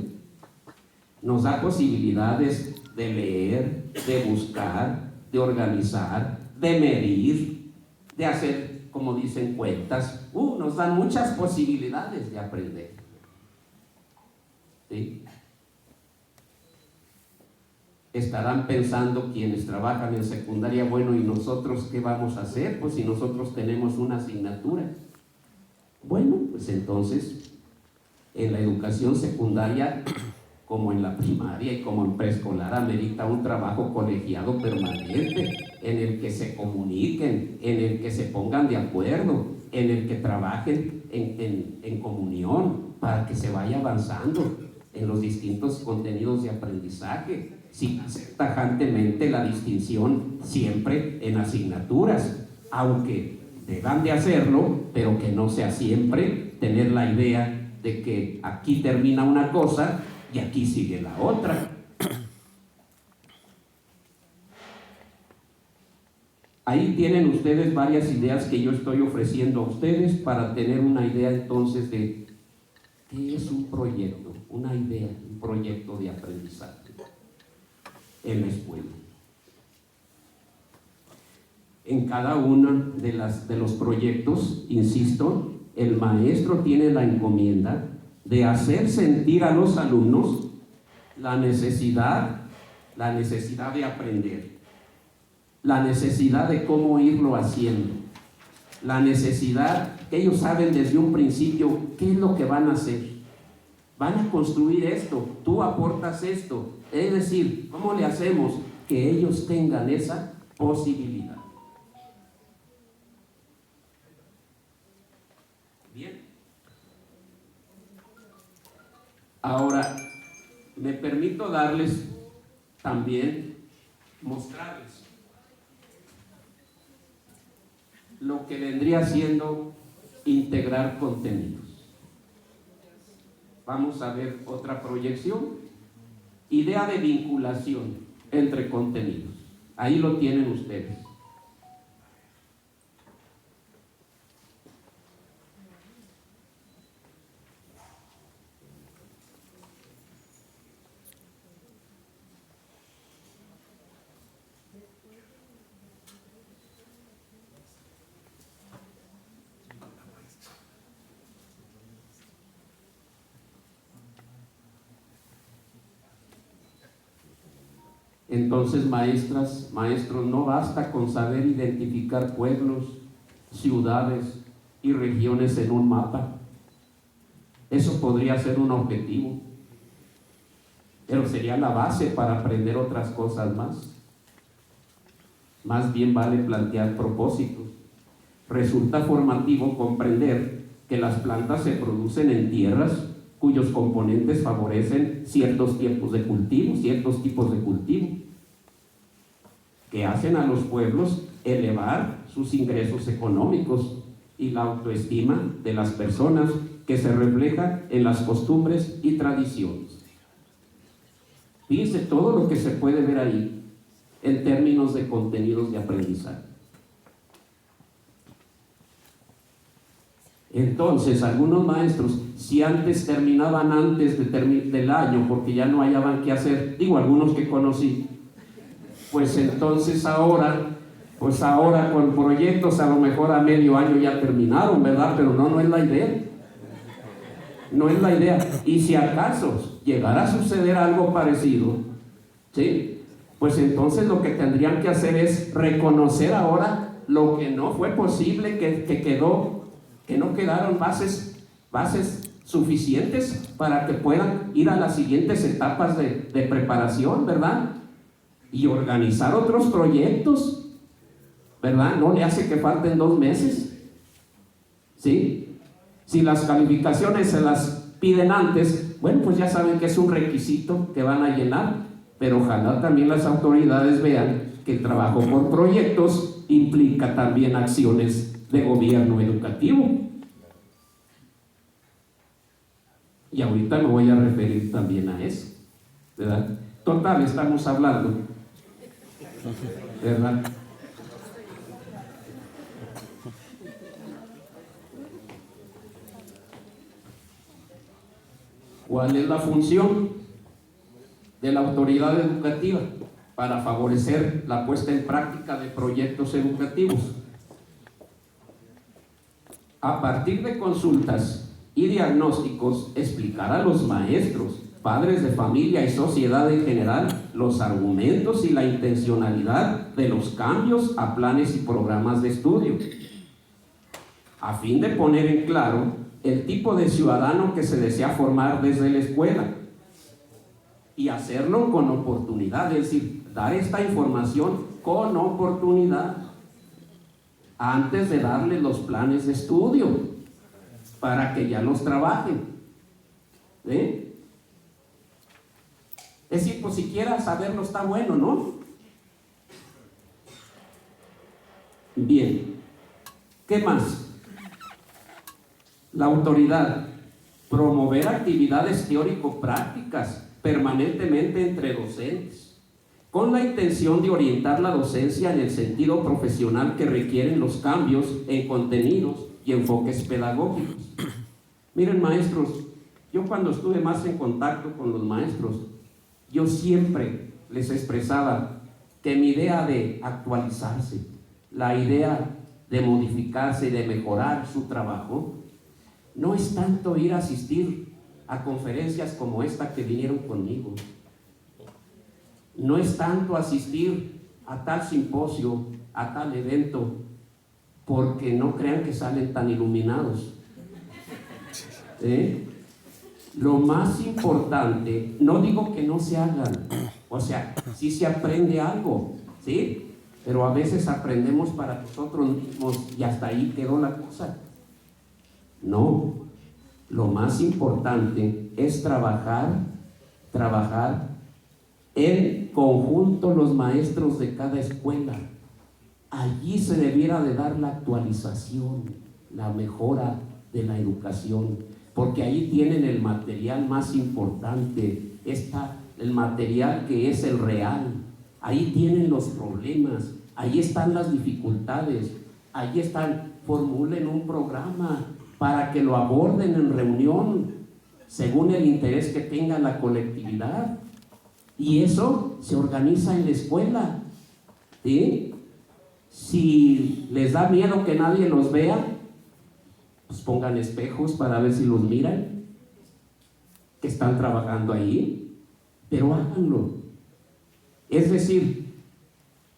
nos da posibilidades de leer, de buscar, de organizar, de medir, de hacer, como dicen, cuentas. Nos dan muchas posibilidades de aprender. ¿Sí? Estarán pensando quienes trabajan en secundaria, bueno, ¿y nosotros qué vamos a hacer? Pues si nosotros tenemos una asignatura. Bueno, pues entonces, en la educación secundaria, como en la primaria y como en preescolar, amerita un trabajo colegiado permanente, en el que se comuniquen, en el que se pongan de acuerdo, en el que trabajen en comunión, para que se vaya avanzando en los distintos contenidos de aprendizaje. sin hacer tajantemente la distinción siempre en asignaturas, aunque deban de hacerlo, pero que no sea siempre tener la idea de que aquí termina una cosa y aquí sigue la otra. Ahí tienen ustedes varias ideas que yo estoy ofreciendo a ustedes para tener una idea entonces de qué es un proyecto, una idea, un proyecto de aprendizaje en la escuela. En cada uno de los proyectos, insisto, el maestro tiene la encomienda de hacer sentir a los alumnos la necesidad de aprender, la necesidad de cómo irlo haciendo, la necesidad que ellos saben desde un principio qué es lo que van a hacer. Van a construir esto, tú aportas esto, es decir, ¿cómo le hacemos que ellos tengan esa posibilidad? Bien. Ahora, me permito darles también, mostrarles lo que vendría siendo integrar contenidos. Vamos a ver otra proyección. Idea de vinculación entre contenidos. Ahí lo tienen ustedes. Entonces, maestras, maestros, no basta con saber identificar pueblos, ciudades y regiones en un mapa. Eso podría ser un objetivo, pero sería la base para aprender otras cosas más. Más bien vale plantear propósitos. Resulta formativo comprender que las plantas se producen en tierras cuyos componentes favorecen ciertos tipos de cultivo, que hacen a los pueblos elevar sus ingresos económicos y la autoestima de las personas, que se refleja en las costumbres y tradiciones. Fíjense todo lo que se puede ver ahí en términos de contenidos de aprendizaje. Entonces, algunos maestros, si antes terminaban antes del año porque ya no hallaban qué hacer, digo algunos que conocí, pues entonces ahora con proyectos a lo mejor a medio año ya terminaron, ¿verdad? Pero no es la idea. No es la idea. Y si acaso llegara a suceder algo parecido, ¿sí? Pues entonces lo que tendrían que hacer es reconocer ahora lo que no fue posible, que no quedaron bases suficientes para que puedan ir a las siguientes etapas de preparación, ¿verdad? Y organizar otros proyectos, ¿verdad? No le hace que falten 2 meses, ¿sí? Si las calificaciones se las piden antes, bueno, pues ya saben que es un requisito que van a llenar, pero ojalá también las autoridades vean que el trabajo por proyectos implica también acciones de gobierno educativo. Y ahorita me voy a referir también a eso, ¿verdad? Total, estamos hablando, ¿verdad? ¿Cuál es la función de la autoridad educativa para favorecer la puesta en práctica de proyectos educativos? A partir de consultas y diagnósticos, explicar a los maestros, padres de familia y sociedad en general los argumentos y la intencionalidad de los cambios a planes y programas de estudio, a fin de poner en claro el tipo de ciudadano que se desea formar desde la escuela y hacerlo con oportunidad, es decir, dar esta información con oportunidad antes de darles los planes de estudio para que ya los trabajen. ¿Sí? Es pues siquiera saberlo está bueno, ¿no? Bien, ¿qué más? La autoridad, promover actividades teórico-prácticas permanentemente entre docentes, con la intención de orientar la docencia en el sentido profesional que requieren los cambios en contenidos y enfoques pedagógicos. Miren, maestros, yo cuando estuve más en contacto con los maestros, yo siempre les expresaba que mi idea de actualizarse, la idea de modificarse y de mejorar su trabajo, no es tanto ir a asistir a conferencias como esta que vinieron conmigo. No es tanto asistir a tal simposio, a tal evento, porque no crean que salen tan iluminados. Lo más importante, no digo que no se hagan, o sea, sí se aprende algo, ¿sí? Pero a veces aprendemos para nosotros mismos y hasta ahí quedó la cosa. No, lo más importante es trabajar en conjunto los maestros de cada escuela. Allí se debiera de dar la actualización, la mejora de la educación, porque ahí tienen el material más importante, está el material que es el real, ahí tienen los problemas, ahí están las dificultades, ahí están, formulen un programa para que lo aborden en reunión según el interés que tenga la colectividad, y eso se organiza en la escuela, ¿sí? Si les da miedo que nadie los vea, pues pongan espejos para ver si los miran, que están trabajando ahí, pero háganlo. Es decir,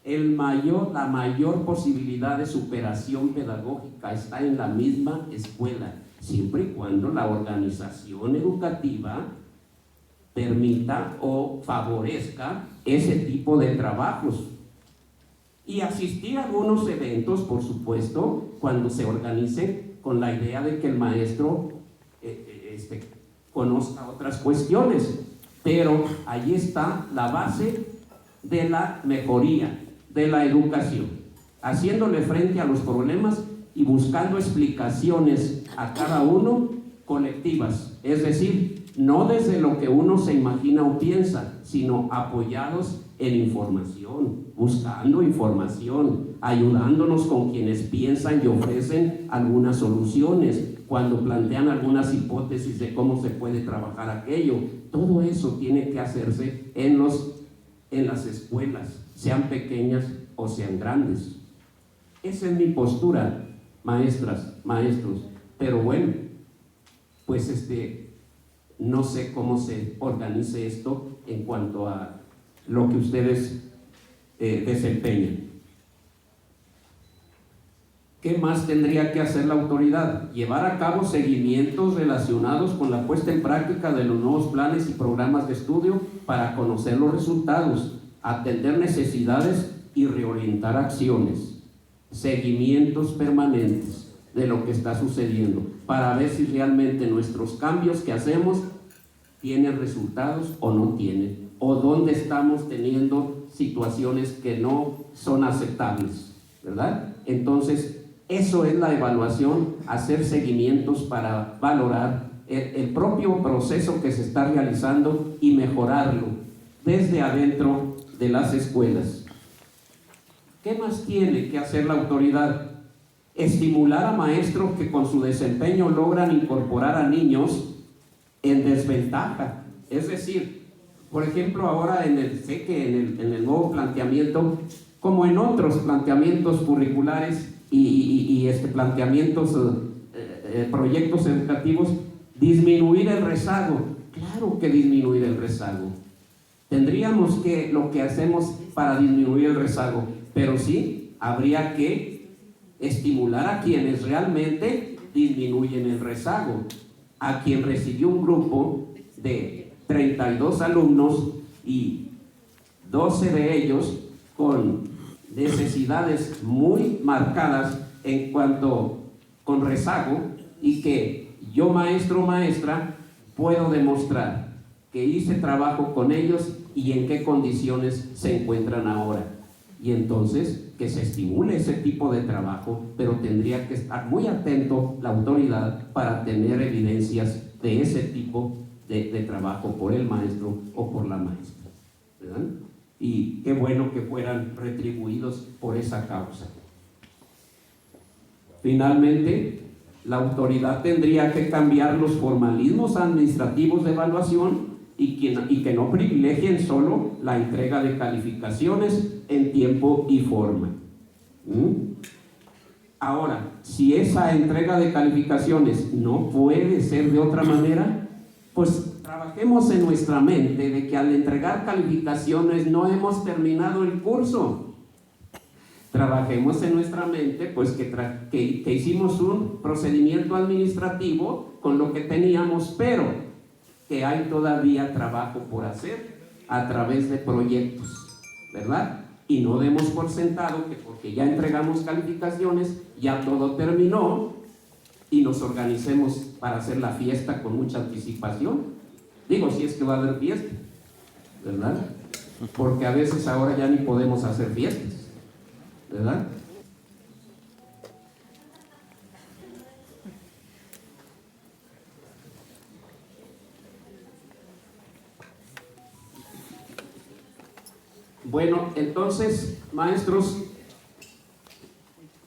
la mayor posibilidad de superación pedagógica está en la misma escuela, siempre y cuando la organización educativa permita o favorezca ese tipo de trabajos. Y asistir a algunos eventos, por supuesto, cuando se organicen, con la idea de que el maestro conozca otras cuestiones. Pero ahí está la base de la mejoría de la educación, haciéndole frente a los problemas y buscando explicaciones a cada uno colectivas, es decir, no desde lo que uno se imagina o piensa, sino apoyados en información, buscando información, ayudándonos con quienes piensan y ofrecen algunas soluciones, cuando plantean algunas hipótesis de cómo se puede trabajar aquello. Todo eso tiene que hacerse en las escuelas, sean pequeñas o sean grandes. Esa es mi postura, maestras, maestros. Pero bueno, pues no sé cómo se organice esto en cuanto a lo que ustedes desempeñan. ¿Qué más tendría que hacer la autoridad? Llevar a cabo seguimientos relacionados con la puesta en práctica de los nuevos planes y programas de estudio para conocer los resultados, atender necesidades y reorientar acciones. Seguimientos permanentes de lo que está sucediendo para ver si realmente nuestros cambios que hacemos tienen resultados o no tienen, o dónde estamos teniendo situaciones que no son aceptables, ¿verdad? Entonces, eso es la evaluación, hacer seguimientos para valorar el propio proceso que se está realizando y mejorarlo desde adentro de las escuelas. ¿Qué más tiene que hacer la autoridad? Estimular a maestros que con su desempeño logran incorporar a niños en desventaja. Es decir, por ejemplo, ahora sé que en el nuevo planteamiento, como en otros planteamientos curriculares y planteamientos, proyectos educativos, disminuir el rezago. Claro que disminuir el rezago. Tendríamos que, lo que hacemos para disminuir el rezago, pero sí, habría que estimular a quienes realmente disminuyen el rezago. A quien recibió un grupo de 32 alumnos y 12 de ellos con necesidades muy marcadas en cuanto con rezago, y que yo, maestro o maestra, puedo demostrar que hice trabajo con ellos y en qué condiciones se encuentran ahora. Y entonces que se estimule ese tipo de trabajo, pero tendría que estar muy atento la autoridad para tener evidencias de ese tipo de trabajo por el maestro o por la maestra, ¿verdad? Y qué bueno que fueran retribuidos por esa causa. Finalmente, la autoridad tendría que cambiar los formalismos administrativos de evaluación y que no privilegien solo la entrega de calificaciones en tiempo y forma. Ahora, si esa entrega de calificaciones no puede ser de otra manera, pues trabajemos en nuestra mente de que al entregar calificaciones no hemos terminado el curso. Trabajemos en nuestra mente pues que hicimos un procedimiento administrativo con lo que teníamos, pero que hay todavía trabajo por hacer a través de proyectos, ¿verdad? Y no demos por sentado que porque ya entregamos calificaciones ya todo terminó y nos organicemos para hacer la fiesta con mucha anticipación. Digo, si es que va a haber fiesta, ¿verdad? Porque a veces ahora ya ni podemos hacer fiestas, ¿verdad? Bueno, entonces, maestros,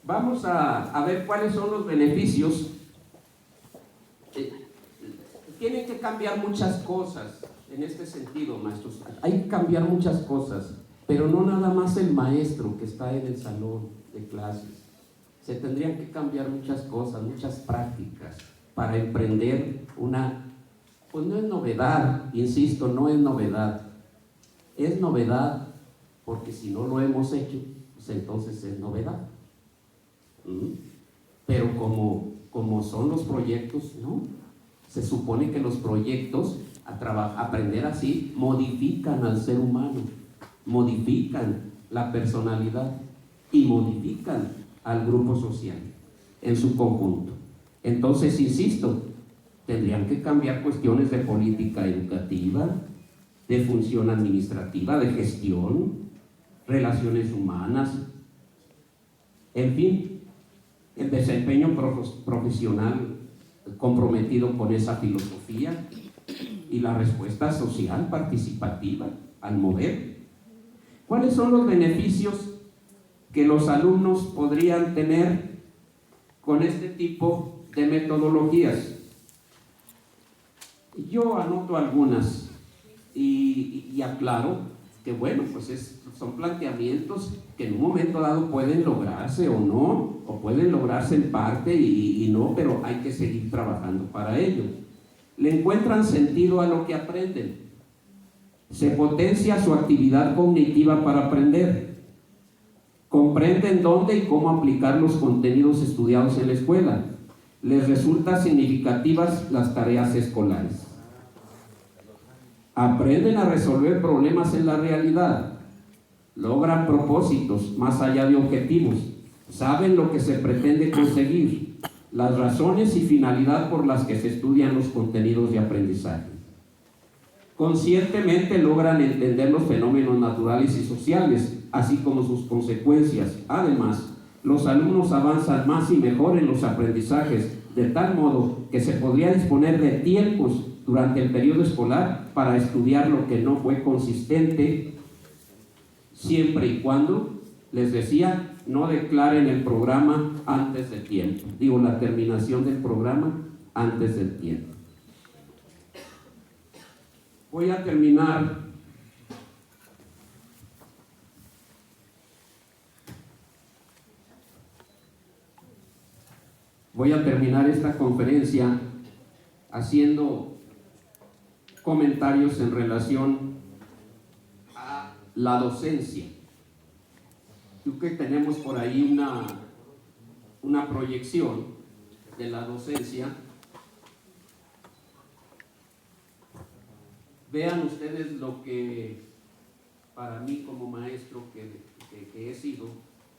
vamos a ver cuáles son los beneficios. Tienen que cambiar muchas cosas en este sentido, maestros. Hay que cambiar muchas cosas, pero no nada más el maestro que está en el salón de clases. Se tendrían que cambiar muchas cosas, muchas prácticas para emprender pues no es novedad, insisto, no es novedad. Es novedad porque si no lo hemos hecho, pues entonces es novedad. Pero como son los proyectos, no. Se supone que los proyectos, aprender así, modifican al ser humano, modifican la personalidad y modifican al grupo social en su conjunto. Entonces, insisto, tendrían que cambiar cuestiones de política educativa, de función administrativa, de gestión, relaciones humanas, en fin, el desempeño profesional comprometido con esa filosofía y la respuesta social participativa al mover. ¿Cuáles son los beneficios que los alumnos podrían tener con este tipo de metodologías? Yo anoto algunas y aclaro que bueno, pues son planteamientos que en un momento dado pueden lograrse o no, o pueden lograrse en parte y no, pero hay que seguir trabajando para ello. Le encuentran sentido a lo que aprenden. Se potencia su actividad cognitiva para aprender. Comprenden dónde y cómo aplicar los contenidos estudiados en la escuela. Les resultan significativas las tareas escolares. Aprenden a resolver problemas en la realidad. Logran propósitos más allá de objetivos. Saben lo que se pretende conseguir, las razones y finalidad por las que se estudian los contenidos de aprendizaje. Conscientemente logran entender los fenómenos naturales y sociales, así como sus consecuencias. Además, los alumnos avanzan más y mejor en los aprendizajes, de tal modo que se podría disponer de tiempos durante el periodo escolar para estudiar lo que no fue consistente, siempre y cuando, les decía, no declaren el programa antes del tiempo. Digo, la terminación del programa antes del tiempo. Voy a terminar esta conferencia haciendo comentarios en relación a la docencia. Creo que tenemos por ahí una proyección de la docencia. Vean ustedes lo que para mí como maestro que he sido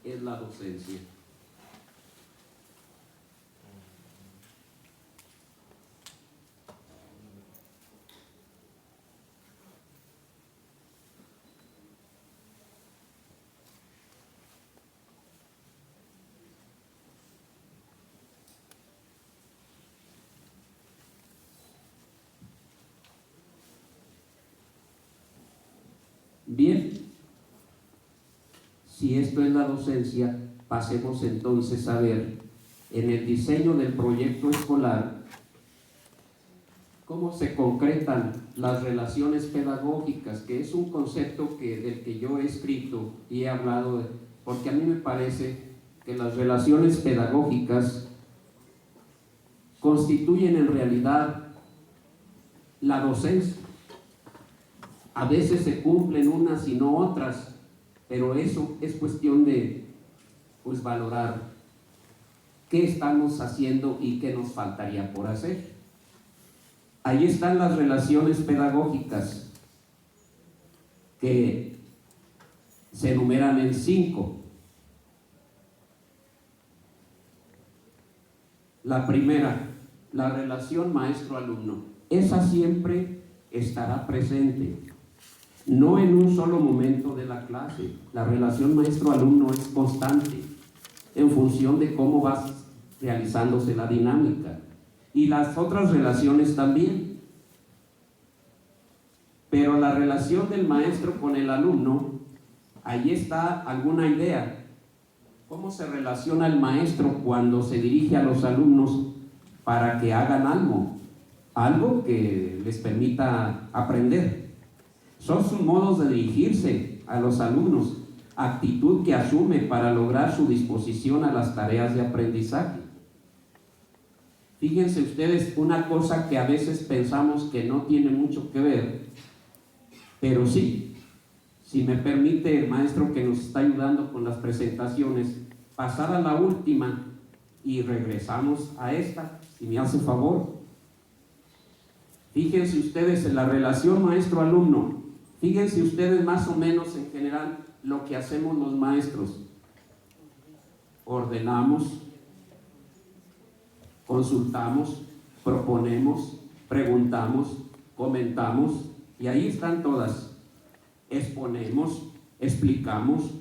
es la docencia. Bien, si esto es la docencia, pasemos entonces a ver en el diseño del proyecto escolar cómo se concretan las relaciones pedagógicas, que es un concepto del que yo he escrito y he hablado, porque a mí me parece que las relaciones pedagógicas constituyen en realidad la docencia. A veces se cumplen unas y no otras, pero eso es cuestión de valorar qué estamos haciendo y qué nos faltaría por hacer. Ahí están las relaciones pedagógicas que se enumeran en 5. La primera, la relación maestro-alumno. Esa siempre estará presente, no en un solo momento de la clase. La relación maestro-alumno es constante en función de cómo va realizándose la dinámica. Y las otras relaciones también. Pero la relación del maestro con el alumno, ahí está alguna idea. ¿Cómo se relaciona el maestro cuando se dirige a los alumnos para que hagan algo que les permita aprender? Son sus modos de dirigirse a los alumnos, actitud que asume para lograr su disposición a las tareas de aprendizaje. Fíjense ustedes, una cosa que a veces pensamos que no tiene mucho que ver, pero sí. Si me permite el maestro que nos está ayudando con las presentaciones, pasar a la última y regresamos a esta, si me hace favor. Fíjense ustedes en la relación maestro-alumno. Fíjense ustedes más o menos en general lo que hacemos los maestros. Ordenamos, consultamos, proponemos, preguntamos, comentamos, y ahí están todas. Exponemos, explicamos,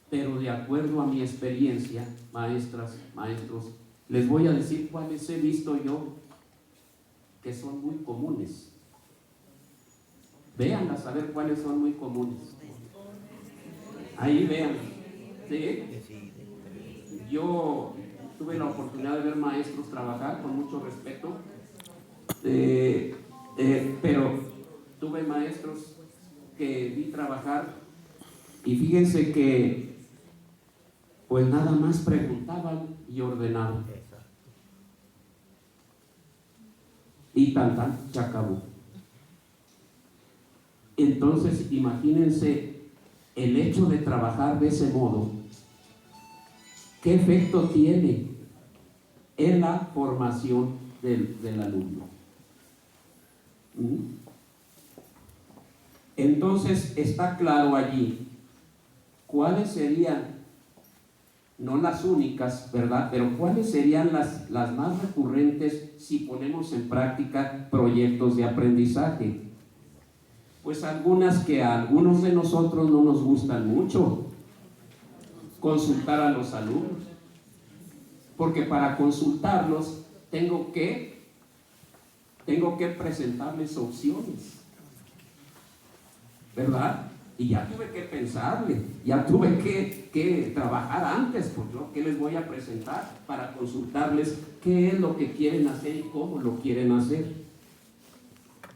pero de acuerdo a mi experiencia, maestras, maestros, les voy a decir cuáles he visto yo que son muy comunes. Véanlas a ver cuáles son muy comunes. Ahí vean. ¿Sí? Yo tuve la oportunidad de ver maestros trabajar con mucho respeto, pero tuve maestros que vi trabajar y fíjense que pues nada más preguntaban y ordenaban. Y tan, se acabó. Entonces, imagínense el hecho de trabajar de ese modo, ¿qué efecto tiene en la formación del alumno? Entonces, está claro allí cuáles serían, no las únicas, ¿verdad? Pero cuáles serían las más recurrentes si ponemos en práctica proyectos de aprendizaje. Pues algunas que a algunos de nosotros no nos gustan mucho. Consultar a los alumnos, porque para consultarlos tengo que presentarles opciones, ¿verdad? Y ya tuve que pensarle, ya tuve que trabajar antes, por lo que les voy a presentar para consultarles qué es lo que quieren hacer y cómo lo quieren hacer.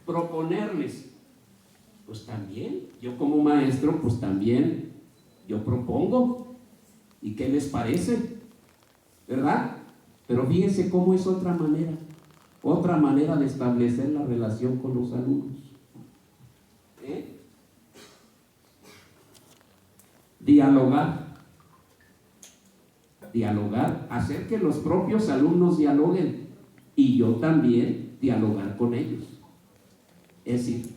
Proponerles, pues también, yo como maestro, pues también, yo propongo. ¿Y qué les parece? ¿Verdad? Pero fíjense cómo es otra manera de establecer la relación con los alumnos. Dialogar, hacer que los propios alumnos dialoguen y yo también dialogar con ellos. Es decir,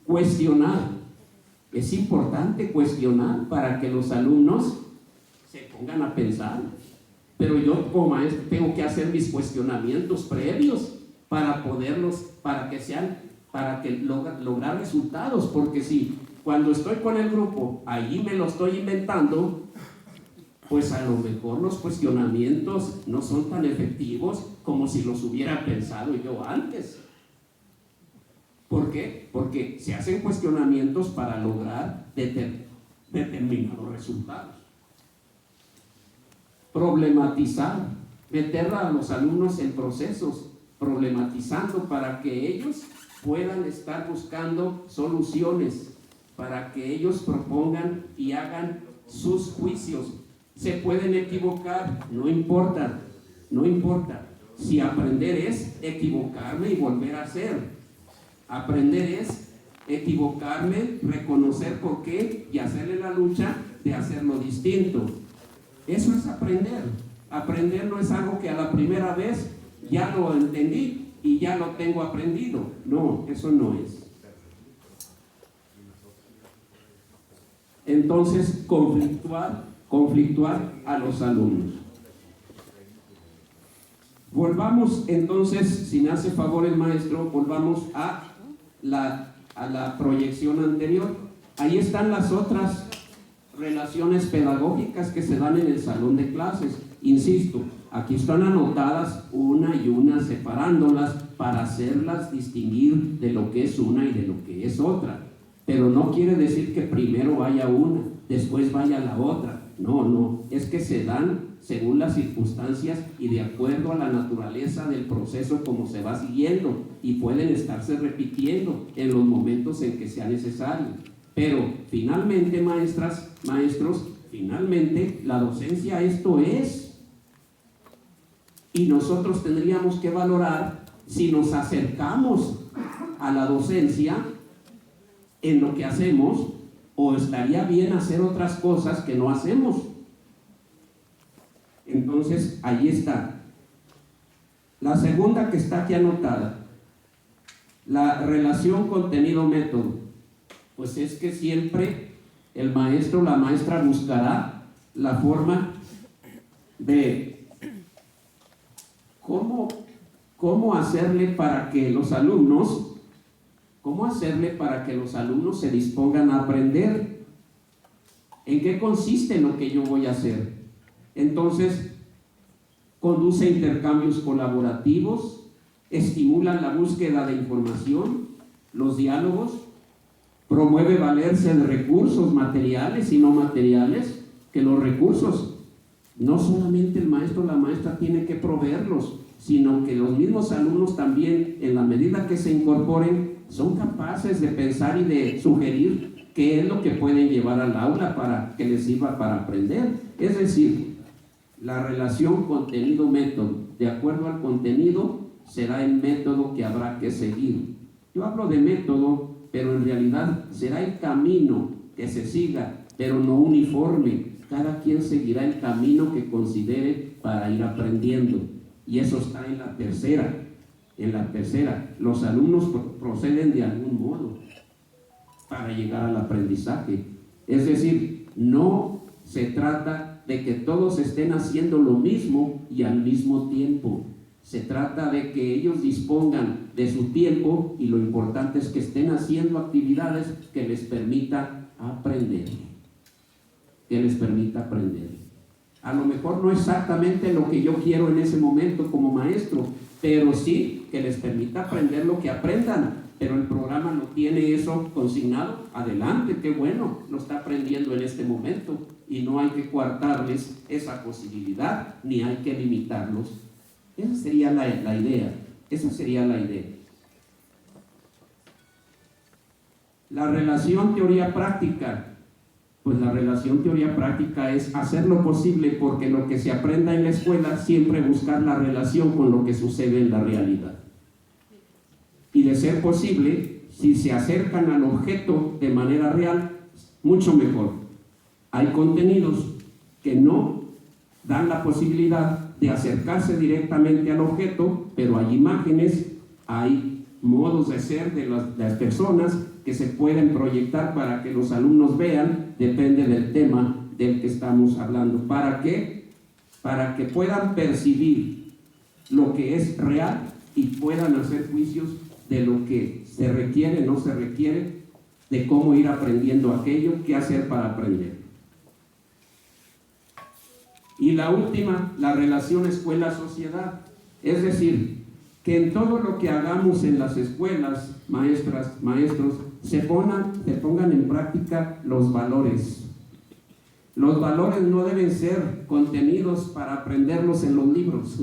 cuestionar. Es importante cuestionar para que los alumnos se pongan a pensar, pero yo como maestro tengo que hacer mis cuestionamientos previos para lograr resultados, porque si cuando estoy con el grupo ahí me lo estoy inventando, pues a lo mejor los cuestionamientos no son tan efectivos como si los hubiera pensado yo antes. ¿Por qué? Porque se hacen cuestionamientos para lograr determinados resultados. Problematizar, meter a los alumnos en procesos, problematizando para que ellos puedan estar buscando soluciones, para que ellos propongan y hagan sus juicios. Se pueden equivocar, no importa, no importa. Si aprender es equivocarme y volver a hacer. Aprender es equivocarme, reconocer por qué y hacerle la lucha de hacerlo distinto. Eso es aprender. Aprender no es algo que a la primera vez ya lo entendí y ya lo tengo aprendido. No, eso no es. Entonces, conflictuar a los alumnos. Volvamos entonces, si me hace favor el maestro, volvamos a la proyección anterior. Ahí están las otras relaciones pedagógicas que se dan en el salón de clases. Insisto, aquí están anotadas una y una, separándolas para hacerlas distinguir de lo que es una y de lo que es otra. Pero no quiere decir que primero vaya una, después vaya la otra. No, es que se dan según las circunstancias y de acuerdo a la naturaleza del proceso como se va siguiendo, y pueden estarse repitiendo en los momentos en que sea necesario. Pero finalmente, maestras, maestros, finalmente la docencia esto es. Y nosotros tendríamos que valorar si nos acercamos a la docencia en lo que hacemos, o estaría bien hacer otras cosas que no hacemos. Entonces, ahí está. La segunda que está aquí anotada, la relación contenido-método. Pues es que siempre el maestro o la maestra buscará la forma de cómo hacerle para que los alumnos se dispongan a aprender. ¿En qué consiste lo que yo voy a hacer? Entonces, conduce a intercambios colaborativos, estimula la búsqueda de información, los diálogos, promueve valerse de recursos materiales y no materiales, que los recursos no solamente el maestro o la maestra tiene que proveerlos, sino que los mismos alumnos también, en la medida que se incorporen, son capaces de pensar y de sugerir qué es lo que pueden llevar al aula para que les sirva para aprender. Es decir, la relación contenido-método. De acuerdo al contenido, será el método que habrá que seguir. Yo hablo de método, pero en realidad será el camino que se siga, pero no uniforme. Cada quien seguirá el camino que considere para ir aprendiendo. Y eso está en la tercera. En la tercera, los alumnos proceden de algún modo para llegar al aprendizaje. Es decir, no se trata de que todos estén haciendo lo mismo y al mismo tiempo. Se trata de que ellos dispongan de su tiempo, y lo importante es que estén haciendo actividades que les permita aprender. Que les permita aprender. A lo mejor no exactamente lo que yo quiero en ese momento como maestro, pero sí que les permita aprender lo que aprendan. Pero el programa no tiene eso consignado. Adelante, qué bueno, lo está aprendiendo en este momento, y no hay que coartarles esa posibilidad, ni hay que limitarlos. Esa sería la idea. Esa sería la idea. La relación teoría-práctica. Pues la relación teoría-práctica es hacer lo posible porque lo que se aprenda en la escuela, siempre buscar la relación con lo que sucede en la realidad. Y de ser posible, si se acercan al objeto de manera real, mucho mejor. Hay contenidos que no dan la posibilidad de acercarse directamente al objeto, pero hay imágenes, hay modos de ser de las personas que se pueden proyectar para que los alumnos vean, depende del tema del que estamos hablando. ¿Para qué? Para que puedan percibir lo que es real y puedan hacer juicios de lo que se requiere, no se requiere, de cómo ir aprendiendo aquello, qué hacer para aprender. Y la última, la relación escuela-sociedad. Es decir, que en todo lo que hagamos en las escuelas, maestras, maestros, se pongan en práctica los valores. Los valores no deben ser contenidos para aprenderlos en los libros.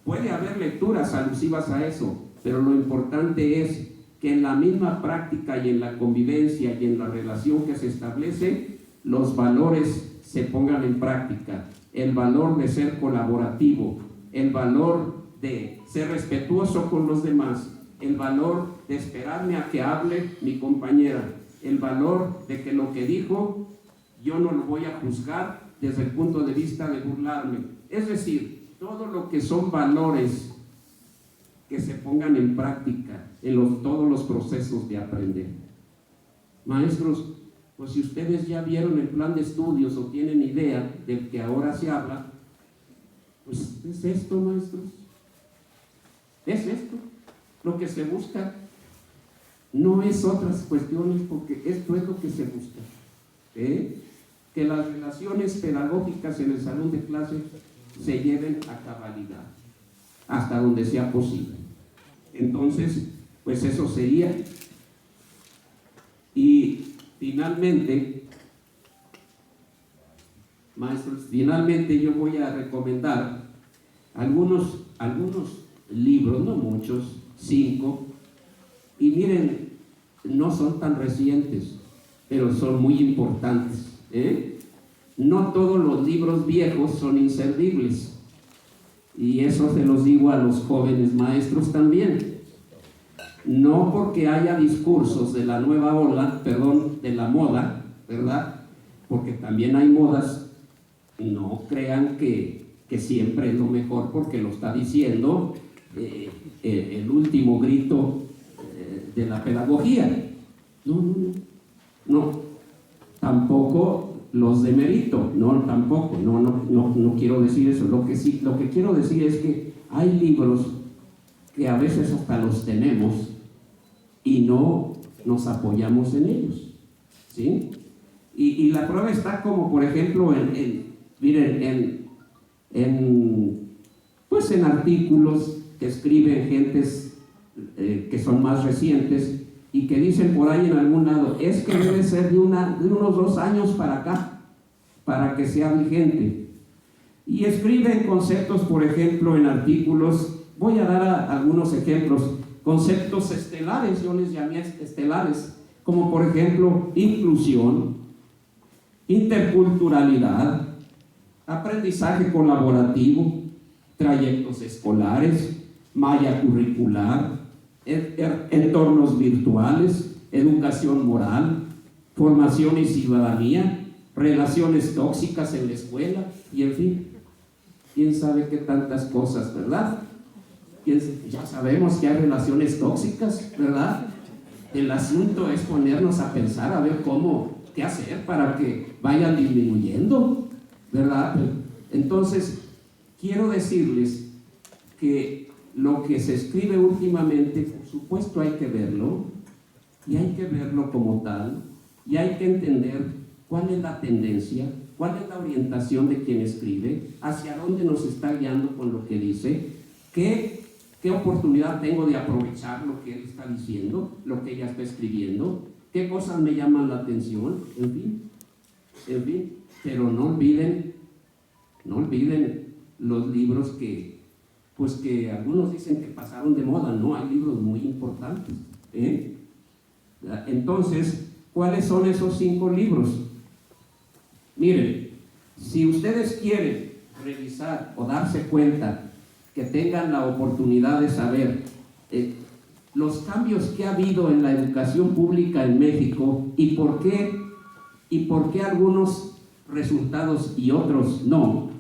Puede haber lecturas alusivas a eso, pero lo importante es que en la misma práctica y en la convivencia y en la relación que se establece, los valores se pongan en práctica. El valor de ser colaborativo, el valor de ser respetuoso con los demás, el valor de esperarme a que hable mi compañera, el valor de que lo que dijo yo no lo voy a juzgar desde el punto de vista de burlarme. Es decir, todo lo que son valores que se pongan en práctica en todos los procesos de aprender. Maestros, pues si ustedes ya vieron el plan de estudios o tienen idea del que ahora se habla, pues es esto, maestros. Es esto. Lo que se busca no es otras cuestiones, porque esto es lo que se busca. Que las relaciones pedagógicas en el salón de clase se lleven a cabalidad, hasta donde sea posible. Entonces, pues eso sería. Y finalmente, maestros, yo voy a recomendar algunos libros, no muchos, 5, y miren, no son tan recientes, pero son muy importantes. No todos los libros viejos son inservibles, y eso se los digo a los jóvenes maestros también. No porque haya discursos de la nueva ola, de la moda, ¿verdad? Porque también hay modas, no crean que siempre es lo mejor porque lo está diciendo el último grito de la pedagogía. No, tampoco los demerito, tampoco, no quiero decir eso. Lo que quiero decir es que hay libros que a veces hasta los tenemos y no nos apoyamos en ellos, ¿sí? Y la prueba está como, por ejemplo, pues en artículos que escriben gentes que son más recientes y que dicen por ahí en algún lado, es que debe ser de unos 2 años para acá, para que sea vigente. Y escriben conceptos, por ejemplo, en artículos, voy a dar algunos ejemplos, conceptos estelares, yo les llamé estelares, como por ejemplo, inclusión, interculturalidad, aprendizaje colaborativo, trayectos escolares, malla curricular, entornos virtuales, educación moral, formación y ciudadanía, relaciones tóxicas en la escuela, y en fin, quién sabe qué tantas cosas, ¿verdad? Ya sabemos que hay relaciones tóxicas, ¿verdad? El asunto es ponernos a pensar a ver qué hacer para que vayan disminuyendo, ¿verdad? Entonces, quiero decirles que lo que se escribe últimamente, por supuesto hay que verlo, y hay que verlo como tal, y hay que entender cuál es la tendencia, cuál es la orientación de quien escribe, hacia dónde nos está guiando con lo que dice, qué oportunidad tengo de aprovechar lo que él está diciendo, lo que ella está escribiendo, qué cosas me llaman la atención, en fin, pero no olviden los libros que algunos dicen que pasaron de moda. No, hay libros muy importantes, Entonces, ¿cuáles son esos 5 libros? Miren, si ustedes quieren revisar o darse cuenta, que tengan la oportunidad de saber los cambios que ha habido en la educación pública en México y por qué algunos resultados y otros no,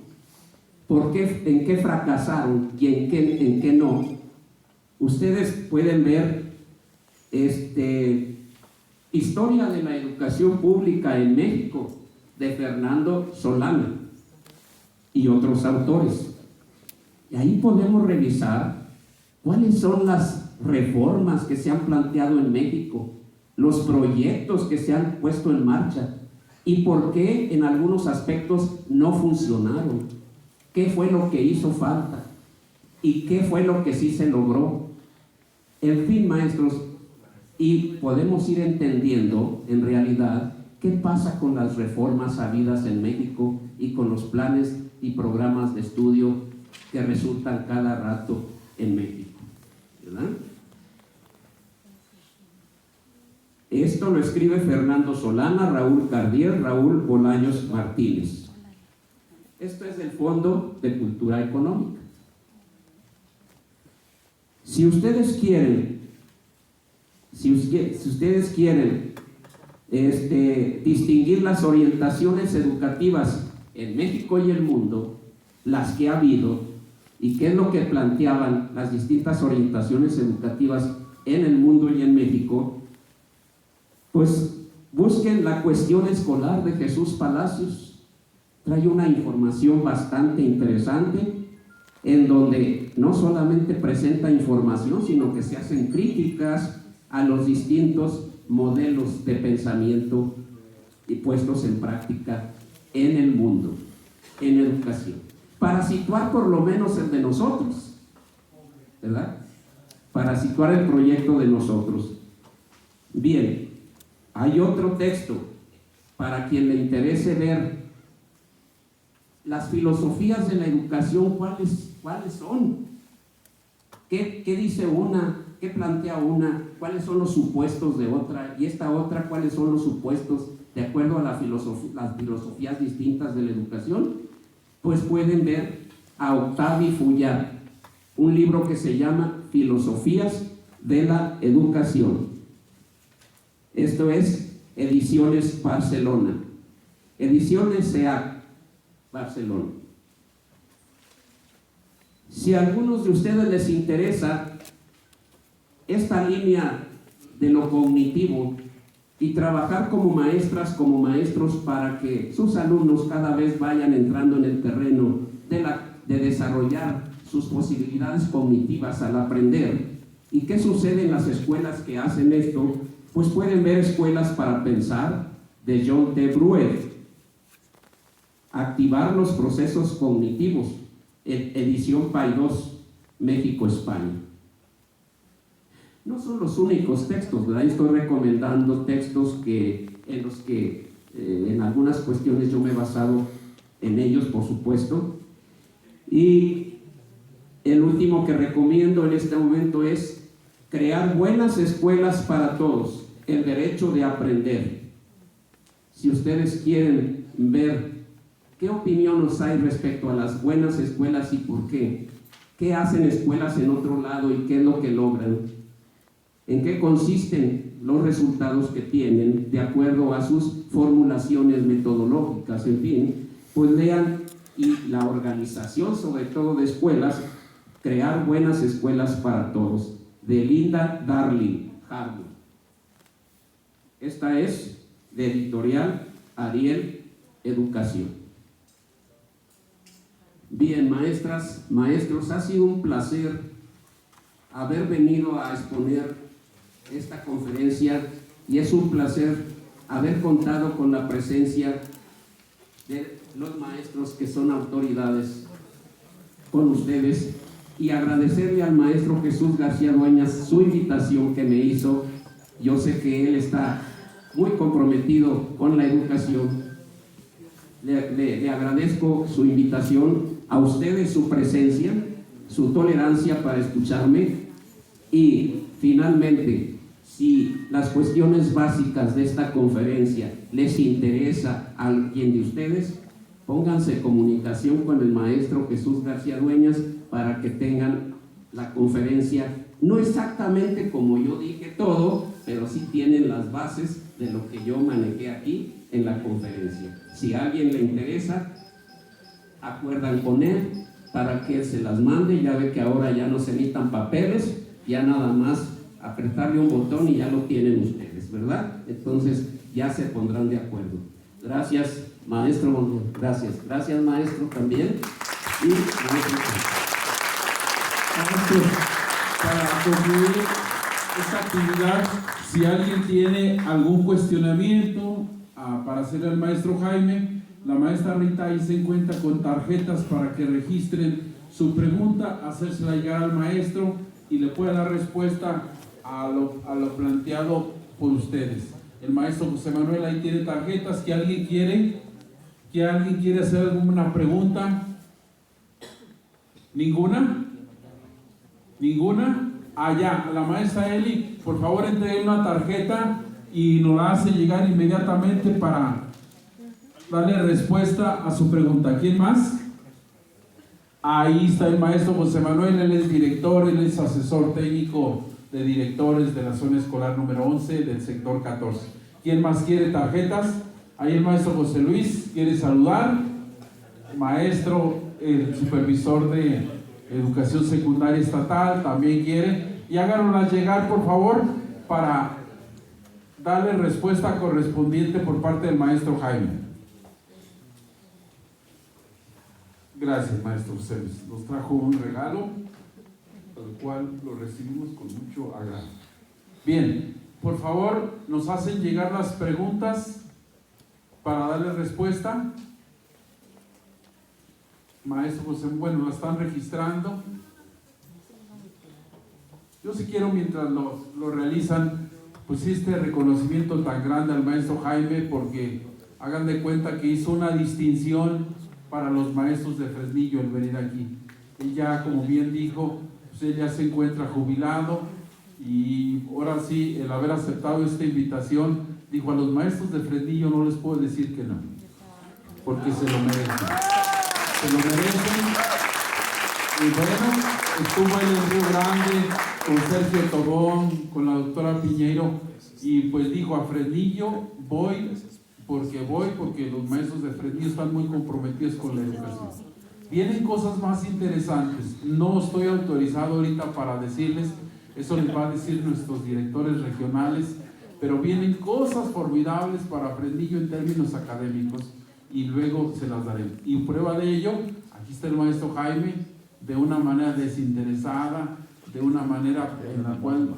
en qué fracasaron y en qué no. Ustedes pueden ver Historia de la Educación Pública en México, de Fernando Solana y otros autores. Y ahí podemos revisar cuáles son las reformas que se han planteado en México, los proyectos que se han puesto en marcha y por qué en algunos aspectos no funcionaron, qué fue lo que hizo falta. y qué fue lo que sí se logró. En fin, maestros, y podemos ir entendiendo en realidad qué pasa con las reformas habidas en México y con los planes y programas de estudio que resultan cada rato en México, ¿verdad? Esto lo escribe Fernando Solana, Raúl Cardiel, Raúl Bolaños Martínez. Esto es del Fondo de Cultura Económica. Si ustedes quieren distinguir las orientaciones educativas en México y el mundo, las que ha habido, y qué es lo que planteaban las distintas orientaciones educativas en el mundo y en México, pues busquen la cuestión escolar de Jesús Palacios. Trae una información bastante interesante, en donde no solamente presenta información, sino que se hacen críticas a los distintos modelos de pensamiento y puestos en práctica en el mundo, en educación, para situar por lo menos el de nosotros, ¿verdad? Para situar el proyecto de nosotros. Bien, hay otro texto para quien le interese ver las filosofías de la educación, ¿cuáles son? ¿Qué dice una? ¿Qué plantea una? ¿Cuáles son los supuestos de otra? Y esta otra, ¿cuáles son los supuestos de acuerdo a las filosofías distintas de la educación? Pues pueden ver a Octavio Fouillard, un libro que se llama Filosofías de la Educación. Esto es Ediciones Barcelona, Ediciones SEAC, Barcelona. Si a algunos de ustedes les interesa esta línea de lo cognitivo y trabajar como maestras, como maestros, para que sus alumnos cada vez vayan entrando en el terreno de desarrollar sus posibilidades cognitivas al aprender, y qué sucede en las escuelas que hacen esto, pues pueden ver Escuelas para Pensar, de John T. Bruet, Activar los procesos cognitivos, edición Paidós, México, España. No son los únicos textos, ¿verdad? Estoy recomendando textos en los que en algunas cuestiones yo me he basado en ellos, por supuesto. Y el último que recomiendo en este momento es Crear buenas escuelas para todos, el derecho de aprender. Si ustedes quieren ver qué opinión nos hay respecto a las buenas escuelas y por qué hacen escuelas en otro lado y qué es lo que logran, en qué consisten los resultados que tienen de acuerdo a sus formulaciones metodológicas, en fin, pues lean. Y la organización, sobre todo de escuelas, Crear buenas escuelas para todos, de Linda Darling Harwood. Esta es de editorial Ariel Educación. Bien, maestras, maestros, ha sido un placer haber venido a exponer esta conferencia, y es un placer haber contado con la presencia de los maestros que son autoridades con ustedes, y agradecerle al maestro Jesús García Dueñas su invitación que me hizo. Yo sé que él está muy comprometido con la educación. Le agradezco su invitación, a ustedes su presencia, su tolerancia para escucharme, y finalmente, si las cuestiones básicas de esta conferencia les interesa a alguien de ustedes, pónganse en comunicación con el maestro Jesús García Dueñas para que tengan la conferencia, no exactamente como yo dije todo, pero sí tienen las bases de lo que yo manejé aquí en la conferencia. Si a alguien le interesa, acuerdan con él para que él se las mande. Ya ve que ahora ya no se necesitan papeles, ya nada más apretarle un botón y ya lo tienen ustedes, ¿verdad? Entonces ya se pondrán de acuerdo. Gracias, maestro. Gracias, maestro, también. Y maestro, para concluir esta actividad, si alguien tiene algún cuestionamiento para hacerle al maestro Jaime, la maestra Rita ahí se encuentra con tarjetas para que registren su pregunta, hacérsela llegar al maestro y le puede dar respuesta a lo planteado por ustedes. El maestro José Manuel ahí tiene tarjetas. ¿Que alguien quiere hacer alguna pregunta? ¿Ninguna? ¿Ninguna? Allá, la maestra Eli, por favor entregue una tarjeta y nos la hace llegar inmediatamente para darle respuesta a su pregunta. ¿Quién más? Ahí está el maestro José Manuel, él es director, él es asesor técnico de directores de la zona escolar número 11 del sector 14. ¿Quién más quiere tarjetas? Ahí el maestro José Luis quiere saludar. Maestro, el supervisor de educación secundaria estatal también quiere. Y háganoslas llegar, por favor, para darle respuesta correspondiente por parte del maestro Jaime. Gracias, maestro José Luis. Nos trajo un regalo, el cual lo recibimos con mucho agrado. Bien, por favor, nos hacen llegar las preguntas para darle respuesta. Maestro José, bueno, la están registrando. Yo sí quiero, mientras lo realizan, pues este reconocimiento tan grande al maestro Jaime, porque hagan de cuenta que hizo una distinción para los maestros de Fresnillo el venir aquí. Él ya, como bien dijo, pues él ya se encuentra jubilado y ahora sí, el haber aceptado esta invitación, dijo: a los maestros de Fresnillo no les puedo decir que no, porque se lo merecen. Se lo merecen. Y bueno, estuvo él en Río Grande con Sergio Tobón, con la doctora Piñeiro, y pues dijo: a Fresnillo voy porque los maestros de Fresnillo están muy comprometidos con la educación. Vienen cosas más interesantes. No estoy autorizado ahorita para decirles, eso les va a decir nuestros directores regionales, pero vienen cosas formidables para Fresnillo en términos académicos y luego se las daré. Y prueba de ello, aquí está el maestro Jaime, de una manera desinteresada, de una manera en la cual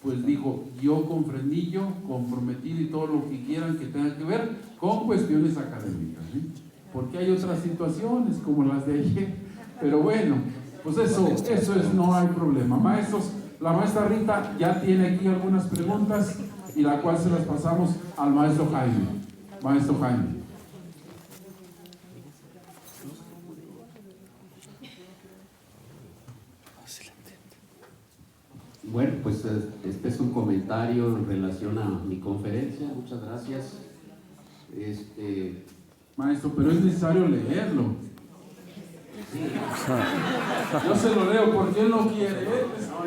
pues dijo: yo con Fresnillo comprometido y todo lo que quieran que tenga que ver con cuestiones académicas, ¿sí? Porque hay otras situaciones como las de ayer, pero bueno, pues eso es, no hay problema. Maestros, la maestra Rita ya tiene aquí algunas preguntas y la cual se las pasamos al maestro Jaime. Maestro Jaime. Bueno, pues este es un comentario en relación a mi conferencia. Muchas gracias. Maestro, pero es necesario leerlo. Yo se lo leo porque él no quiere.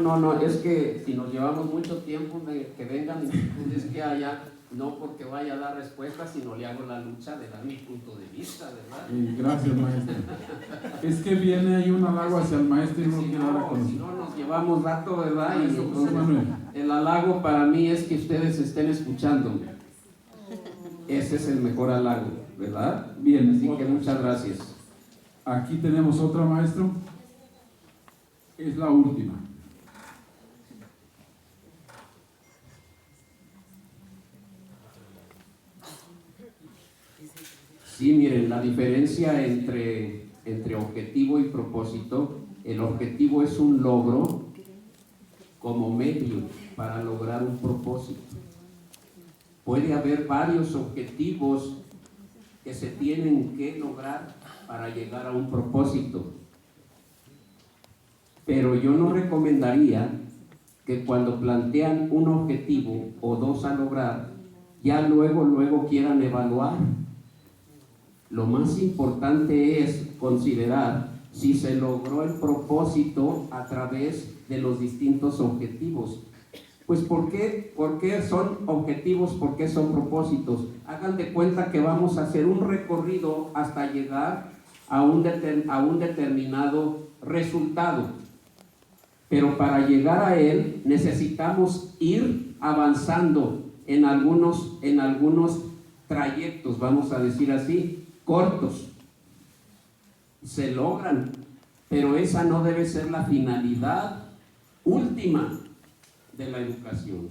No, es que si nos llevamos mucho tiempo de que vengan, es que allá, no porque vaya a dar respuesta, sino le hago la lucha de dar mi punto de vista, ¿verdad? Gracias, maestro. Es que viene ahí un halago hacia el maestro y no quiere dar a conocer. Si no nos llevamos rato, ¿verdad? Y Maestro José entonces, Manuel. el halago para mí es que ustedes estén escuchando. Ese es el mejor halago, ¿verdad? Bien, así que muchas gracias. Aquí tenemos otra, maestro. Es la última. Sí, miren, la diferencia entre objetivo y propósito: el objetivo es un logro como medio para lograr un propósito. Puede haber varios objetivos que se tienen que lograr para llegar a un propósito, pero yo no recomendaría que cuando plantean un objetivo o dos a lograr, ya luego quieran evaluar. Lo más importante es considerar si se logró el propósito a través de los distintos objetivos. Pues ¿por qué son objetivos? ¿Por qué son propósitos? Hagan de cuenta que vamos a hacer un recorrido hasta llegar a un determinado resultado. Pero para llegar a él necesitamos ir avanzando en algunos trayectos, vamos a decir así, cortos. Se logran, pero esa no debe ser la finalidad última de la educación.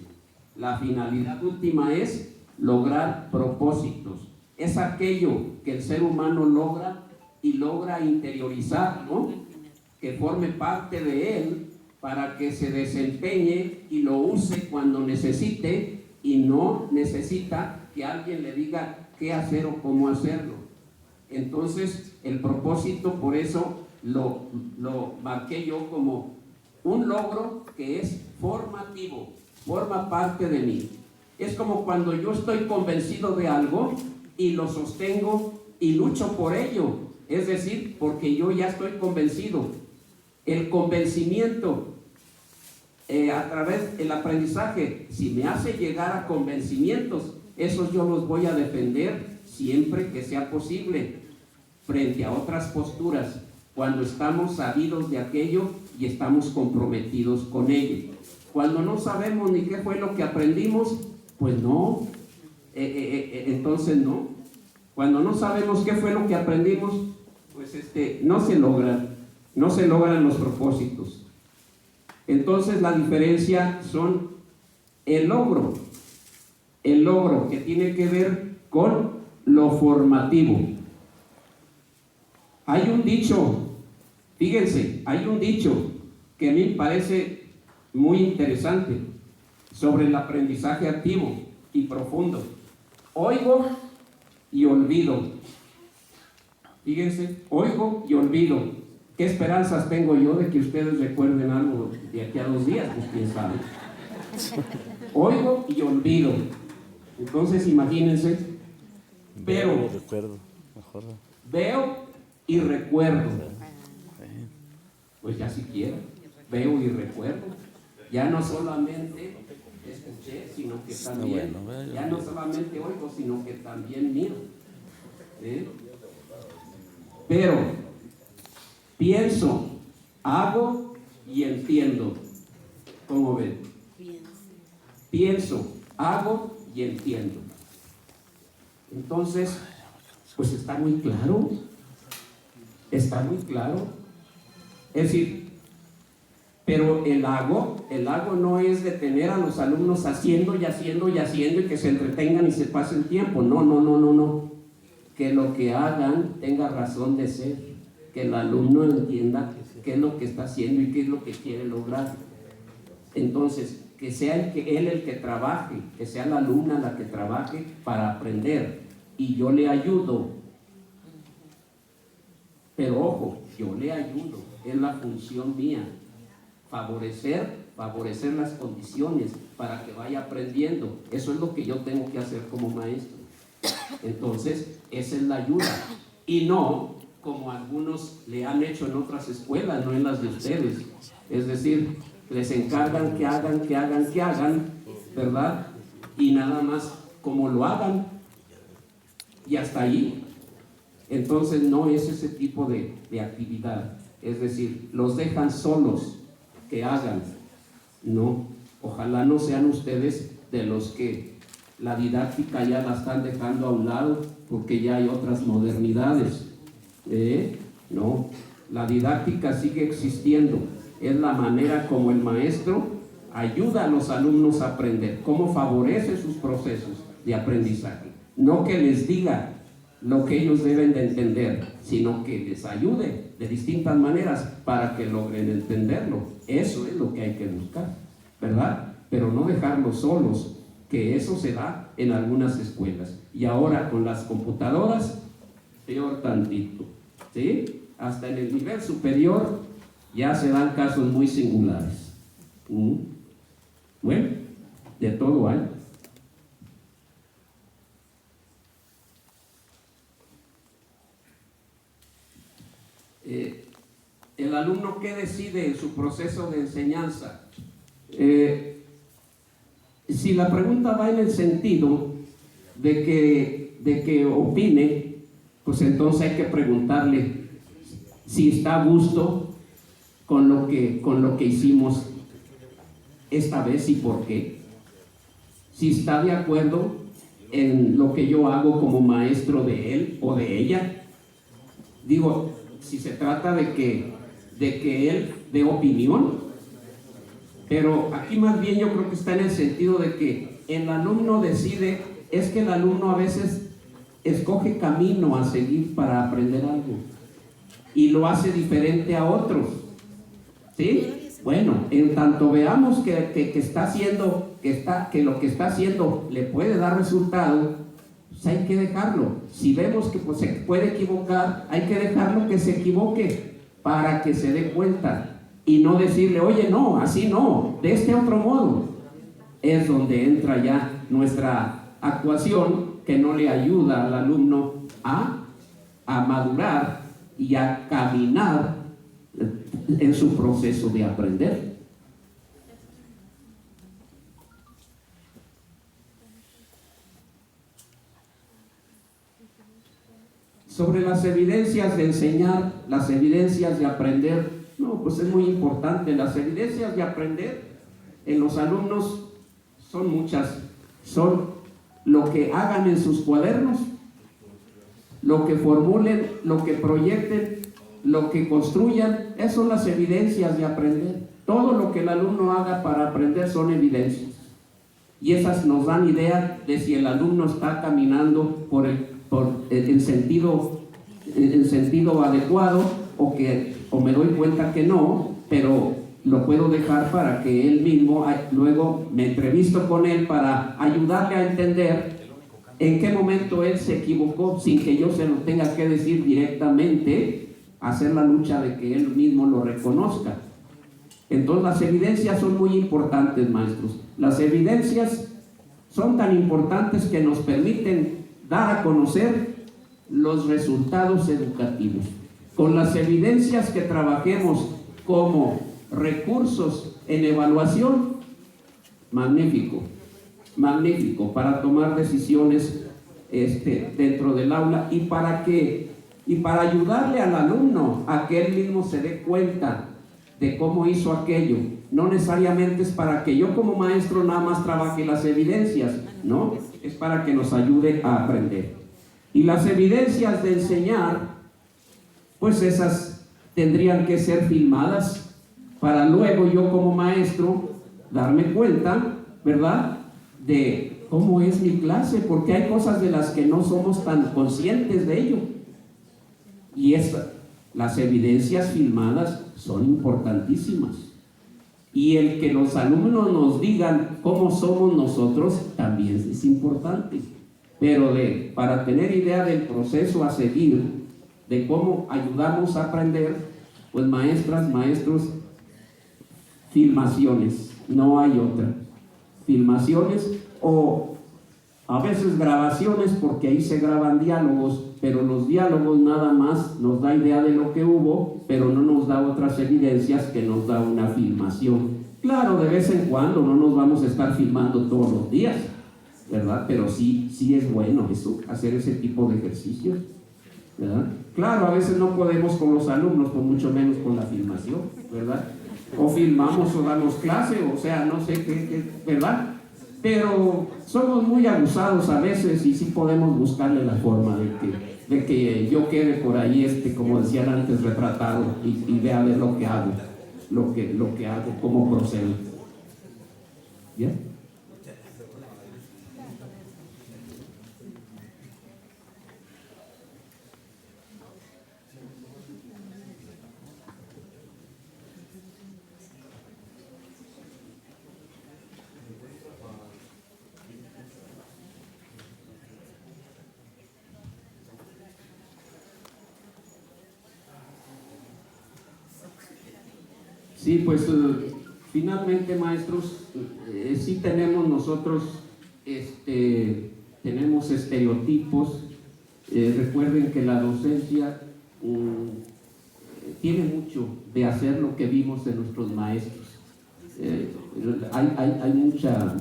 La finalidad última es lograr propósitos. Es aquello que el ser humano logra y logra interiorizar, ¿no? que forme parte de él para que se desempeñe y lo use cuando necesite y no necesita que alguien le diga qué hacer o cómo hacerlo. Entonces, el propósito, por eso lo marqué yo como un logro que es formativo, forma parte de mí. Es como cuando yo estoy convencido de algo y lo sostengo y lucho por ello, es decir, porque yo ya estoy convencido. El convencimiento a través del aprendizaje, si me hace llegar a convencimientos, esos yo los voy a defender siempre que sea posible frente a otras posturas, cuando estamos sabidos de aquello y estamos comprometidos con ello. Cuando no sabemos ni qué fue lo que aprendimos, pues no, entonces no. Cuando no sabemos qué fue lo que aprendimos, pues no se logran los propósitos. Entonces la diferencia son el logro que tiene que ver con lo formativo. Hay un dicho, fíjense, hay un dicho que a mí me parece muy interesante sobre el aprendizaje activo y profundo. Oigo y olvido. Fíjense, oigo y olvido. ¿Qué esperanzas tengo yo de que ustedes recuerden algo de aquí a 2 días? Pues quién sabe. Oigo y olvido. Entonces imagínense, pero veo y recuerdo. Pues ya siquiera veo y recuerdo. Ya no solamente escuché, sino que también, ya no solamente oigo, sino que también miro. Pero pienso, hago y entiendo. ¿Cómo ven? Pienso, hago y entiendo. Entonces, pues está muy claro. Está muy claro. Es decir, pero el hago no es de tener a los alumnos haciendo y haciendo y haciendo y que se entretengan y se pase el tiempo. No. Que lo que hagan tenga razón de ser. Que el alumno entienda qué es lo que está haciendo y qué es lo que quiere lograr. Entonces, que sea él el que trabaje, que sea la alumna la que trabaje para aprender y yo le ayudo. Pero ojo, yo le ayudo, es la función mía, favorecer las condiciones para que vaya aprendiendo. Eso es lo que yo tengo que hacer como maestro. Entonces, esa es la ayuda y no como algunos le han hecho en otras escuelas, no en las de ustedes. Es decir, les encargan que hagan, ¿verdad? Y nada más como lo hagan y hasta ahí. Entonces no es ese tipo de actividad. Es decir, los dejan solos que hagan. No, ojalá no sean ustedes de los que la didáctica ya la están dejando a un lado porque ya hay otras modernidades. No, la didáctica sigue existiendo. Es la manera como el maestro ayuda a los alumnos a aprender, cómo favorece sus procesos de aprendizaje. No que les diga lo que ellos deben de entender, sino que les ayude de distintas maneras para que logren entenderlo. Eso es lo que hay que buscar, ¿verdad? Pero no dejarlos solos, que eso se da en algunas escuelas. Y ahora con las computadoras, peor tantito, ¿sí? Hasta en el nivel superior ya se dan casos muy singulares. Bueno, de todo hay. El alumno, ¿qué decide en su proceso de enseñanza? Si la pregunta va en el sentido de que opine, pues entonces hay que preguntarle si está a gusto con lo que hicimos esta vez y por qué. Si está de acuerdo en lo que yo hago como maestro de él o de ella. Digo, si se trata de que él dé opinión, pero aquí más bien yo creo que está en el sentido de que el alumno decide, es que el alumno a veces escoge camino a seguir para aprender algo y lo hace diferente a otros. ¿Sí? Bueno, en tanto veamos que está haciendo, que lo que está haciendo le puede dar resultado, pues hay que dejarlo. Si vemos que pues, se puede equivocar, hay que dejarlo que se equivoque para que se dé cuenta y no decirle, oye, no, así no, de este otro modo. Es donde entra ya nuestra actuación que no le ayuda al alumno a madurar y a caminar en su proceso de aprender. Sobre las evidencias de enseñar, las evidencias de aprender, no, pues es muy importante. Las evidencias de aprender en los alumnos son muchas. Son lo que hagan en sus cuadernos, lo que formulen, lo que proyecten, lo que construyan. Esas son las evidencias de aprender. Todo lo que el alumno haga para aprender son evidencias. Y esas nos dan idea de si el alumno está caminando en sentido adecuado o me doy cuenta que no, pero lo puedo dejar para que él mismo, luego me entrevisto con él para ayudarle a entender en qué momento él se equivocó sin que yo se lo tenga que decir directamente, hacer la lucha de que él mismo lo reconozca. Entonces las evidencias son muy importantes, maestros. Las evidencias son tan importantes que nos permiten dar a conocer los resultados educativos. Con las evidencias que trabajemos como recursos en evaluación, magnífico, magnífico, para tomar decisiones dentro del aula y para ayudarle al alumno a que él mismo se dé cuenta de cómo hizo aquello. No necesariamente es para que yo como maestro nada más trabaje las evidencias, no, es para que nos ayude a aprender. Y las evidencias de enseñar, pues esas tendrían que ser filmadas para luego yo como maestro darme cuenta, ¿verdad?, de cómo es mi clase, porque hay cosas de las que no somos tan conscientes de ello. Y las evidencias filmadas son importantísimas. Y el que los alumnos nos digan cómo somos nosotros también es importante. Pero para tener idea del proceso a seguir, de cómo ayudamos a aprender, pues maestras, maestros, filmaciones, no hay otra. Filmaciones o a veces grabaciones, porque ahí se graban diálogos, pero los diálogos nada más nos da idea de lo que hubo, pero no nos da otras evidencias que nos da una filmación. Claro, de vez en cuando no nos vamos a estar filmando todos los días, ¿verdad? Pero sí es bueno eso, hacer ese tipo de ejercicios, ¿verdad? Claro, a veces no podemos con los alumnos, por mucho menos con la filmación, ¿verdad? O filmamos o damos clase, o sea, no sé qué, ¿verdad? Pero somos muy abusados a veces y sí podemos buscarle la forma de que yo quede por ahí, como decían antes, retratado y vea ver lo que hago, lo que hago, cómo procedo. ¿Bien? Sí, pues finalmente, maestros, sí tenemos nosotros, tenemos estereotipos. Recuerden que la docencia tiene mucho de hacer lo que vimos en nuestros maestros. Hay mucha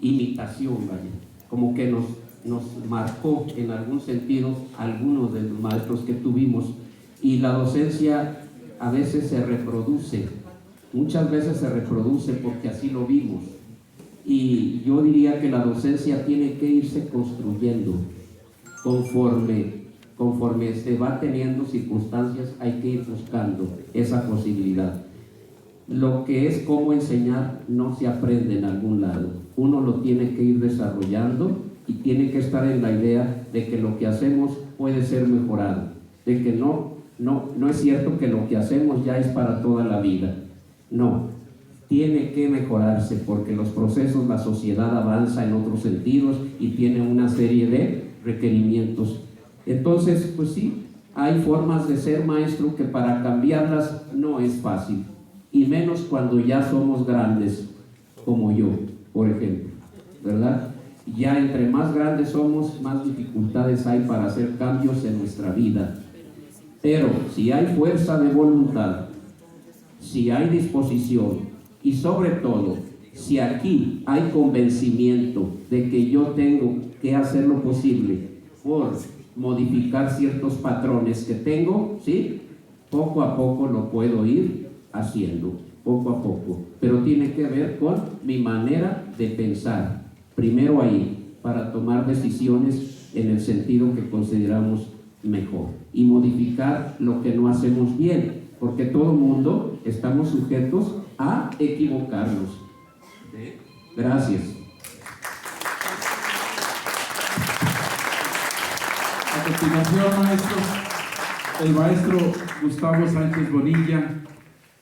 imitación, ¿vale? Como que nos marcó en algún sentido algunos de los maestros que tuvimos, y la docencia a veces se reproduce, muchas veces se reproduce porque así lo vimos. Y yo diría que la docencia tiene que irse construyendo conforme se va teniendo circunstancias. Hay que ir buscando esa posibilidad. Lo que es cómo enseñar no se aprende en algún lado, uno lo tiene que ir desarrollando y tiene que estar en la idea de que lo que hacemos puede ser mejorado, de que no no es cierto que lo que hacemos ya es para toda la vida. No, tiene que mejorarse porque los procesos, la sociedad avanza en otros sentidos y tiene una serie de requerimientos. Entonces, pues sí, hay formas de ser maestro que para cambiarlas no es fácil, y menos cuando ya somos grandes, como yo, por ejemplo, ¿verdad? Ya entre más grandes somos, más dificultades hay para hacer cambios en nuestra vida. Pero si hay fuerza de voluntad, si hay disposición y sobre todo, si aquí hay convencimiento de que yo tengo que hacer lo posible por modificar ciertos patrones que tengo, ¿sí? Poco a poco lo puedo ir haciendo, poco a poco. Pero tiene que ver con mi manera de pensar. Primero ahí, para tomar decisiones en el sentido que consideramos mejor y modificar lo que no hacemos bien, porque todo mundo estamos sujetos a equivocarnos. Gracias. A continuación, maestros, el maestro Gustavo Sánchez Bonilla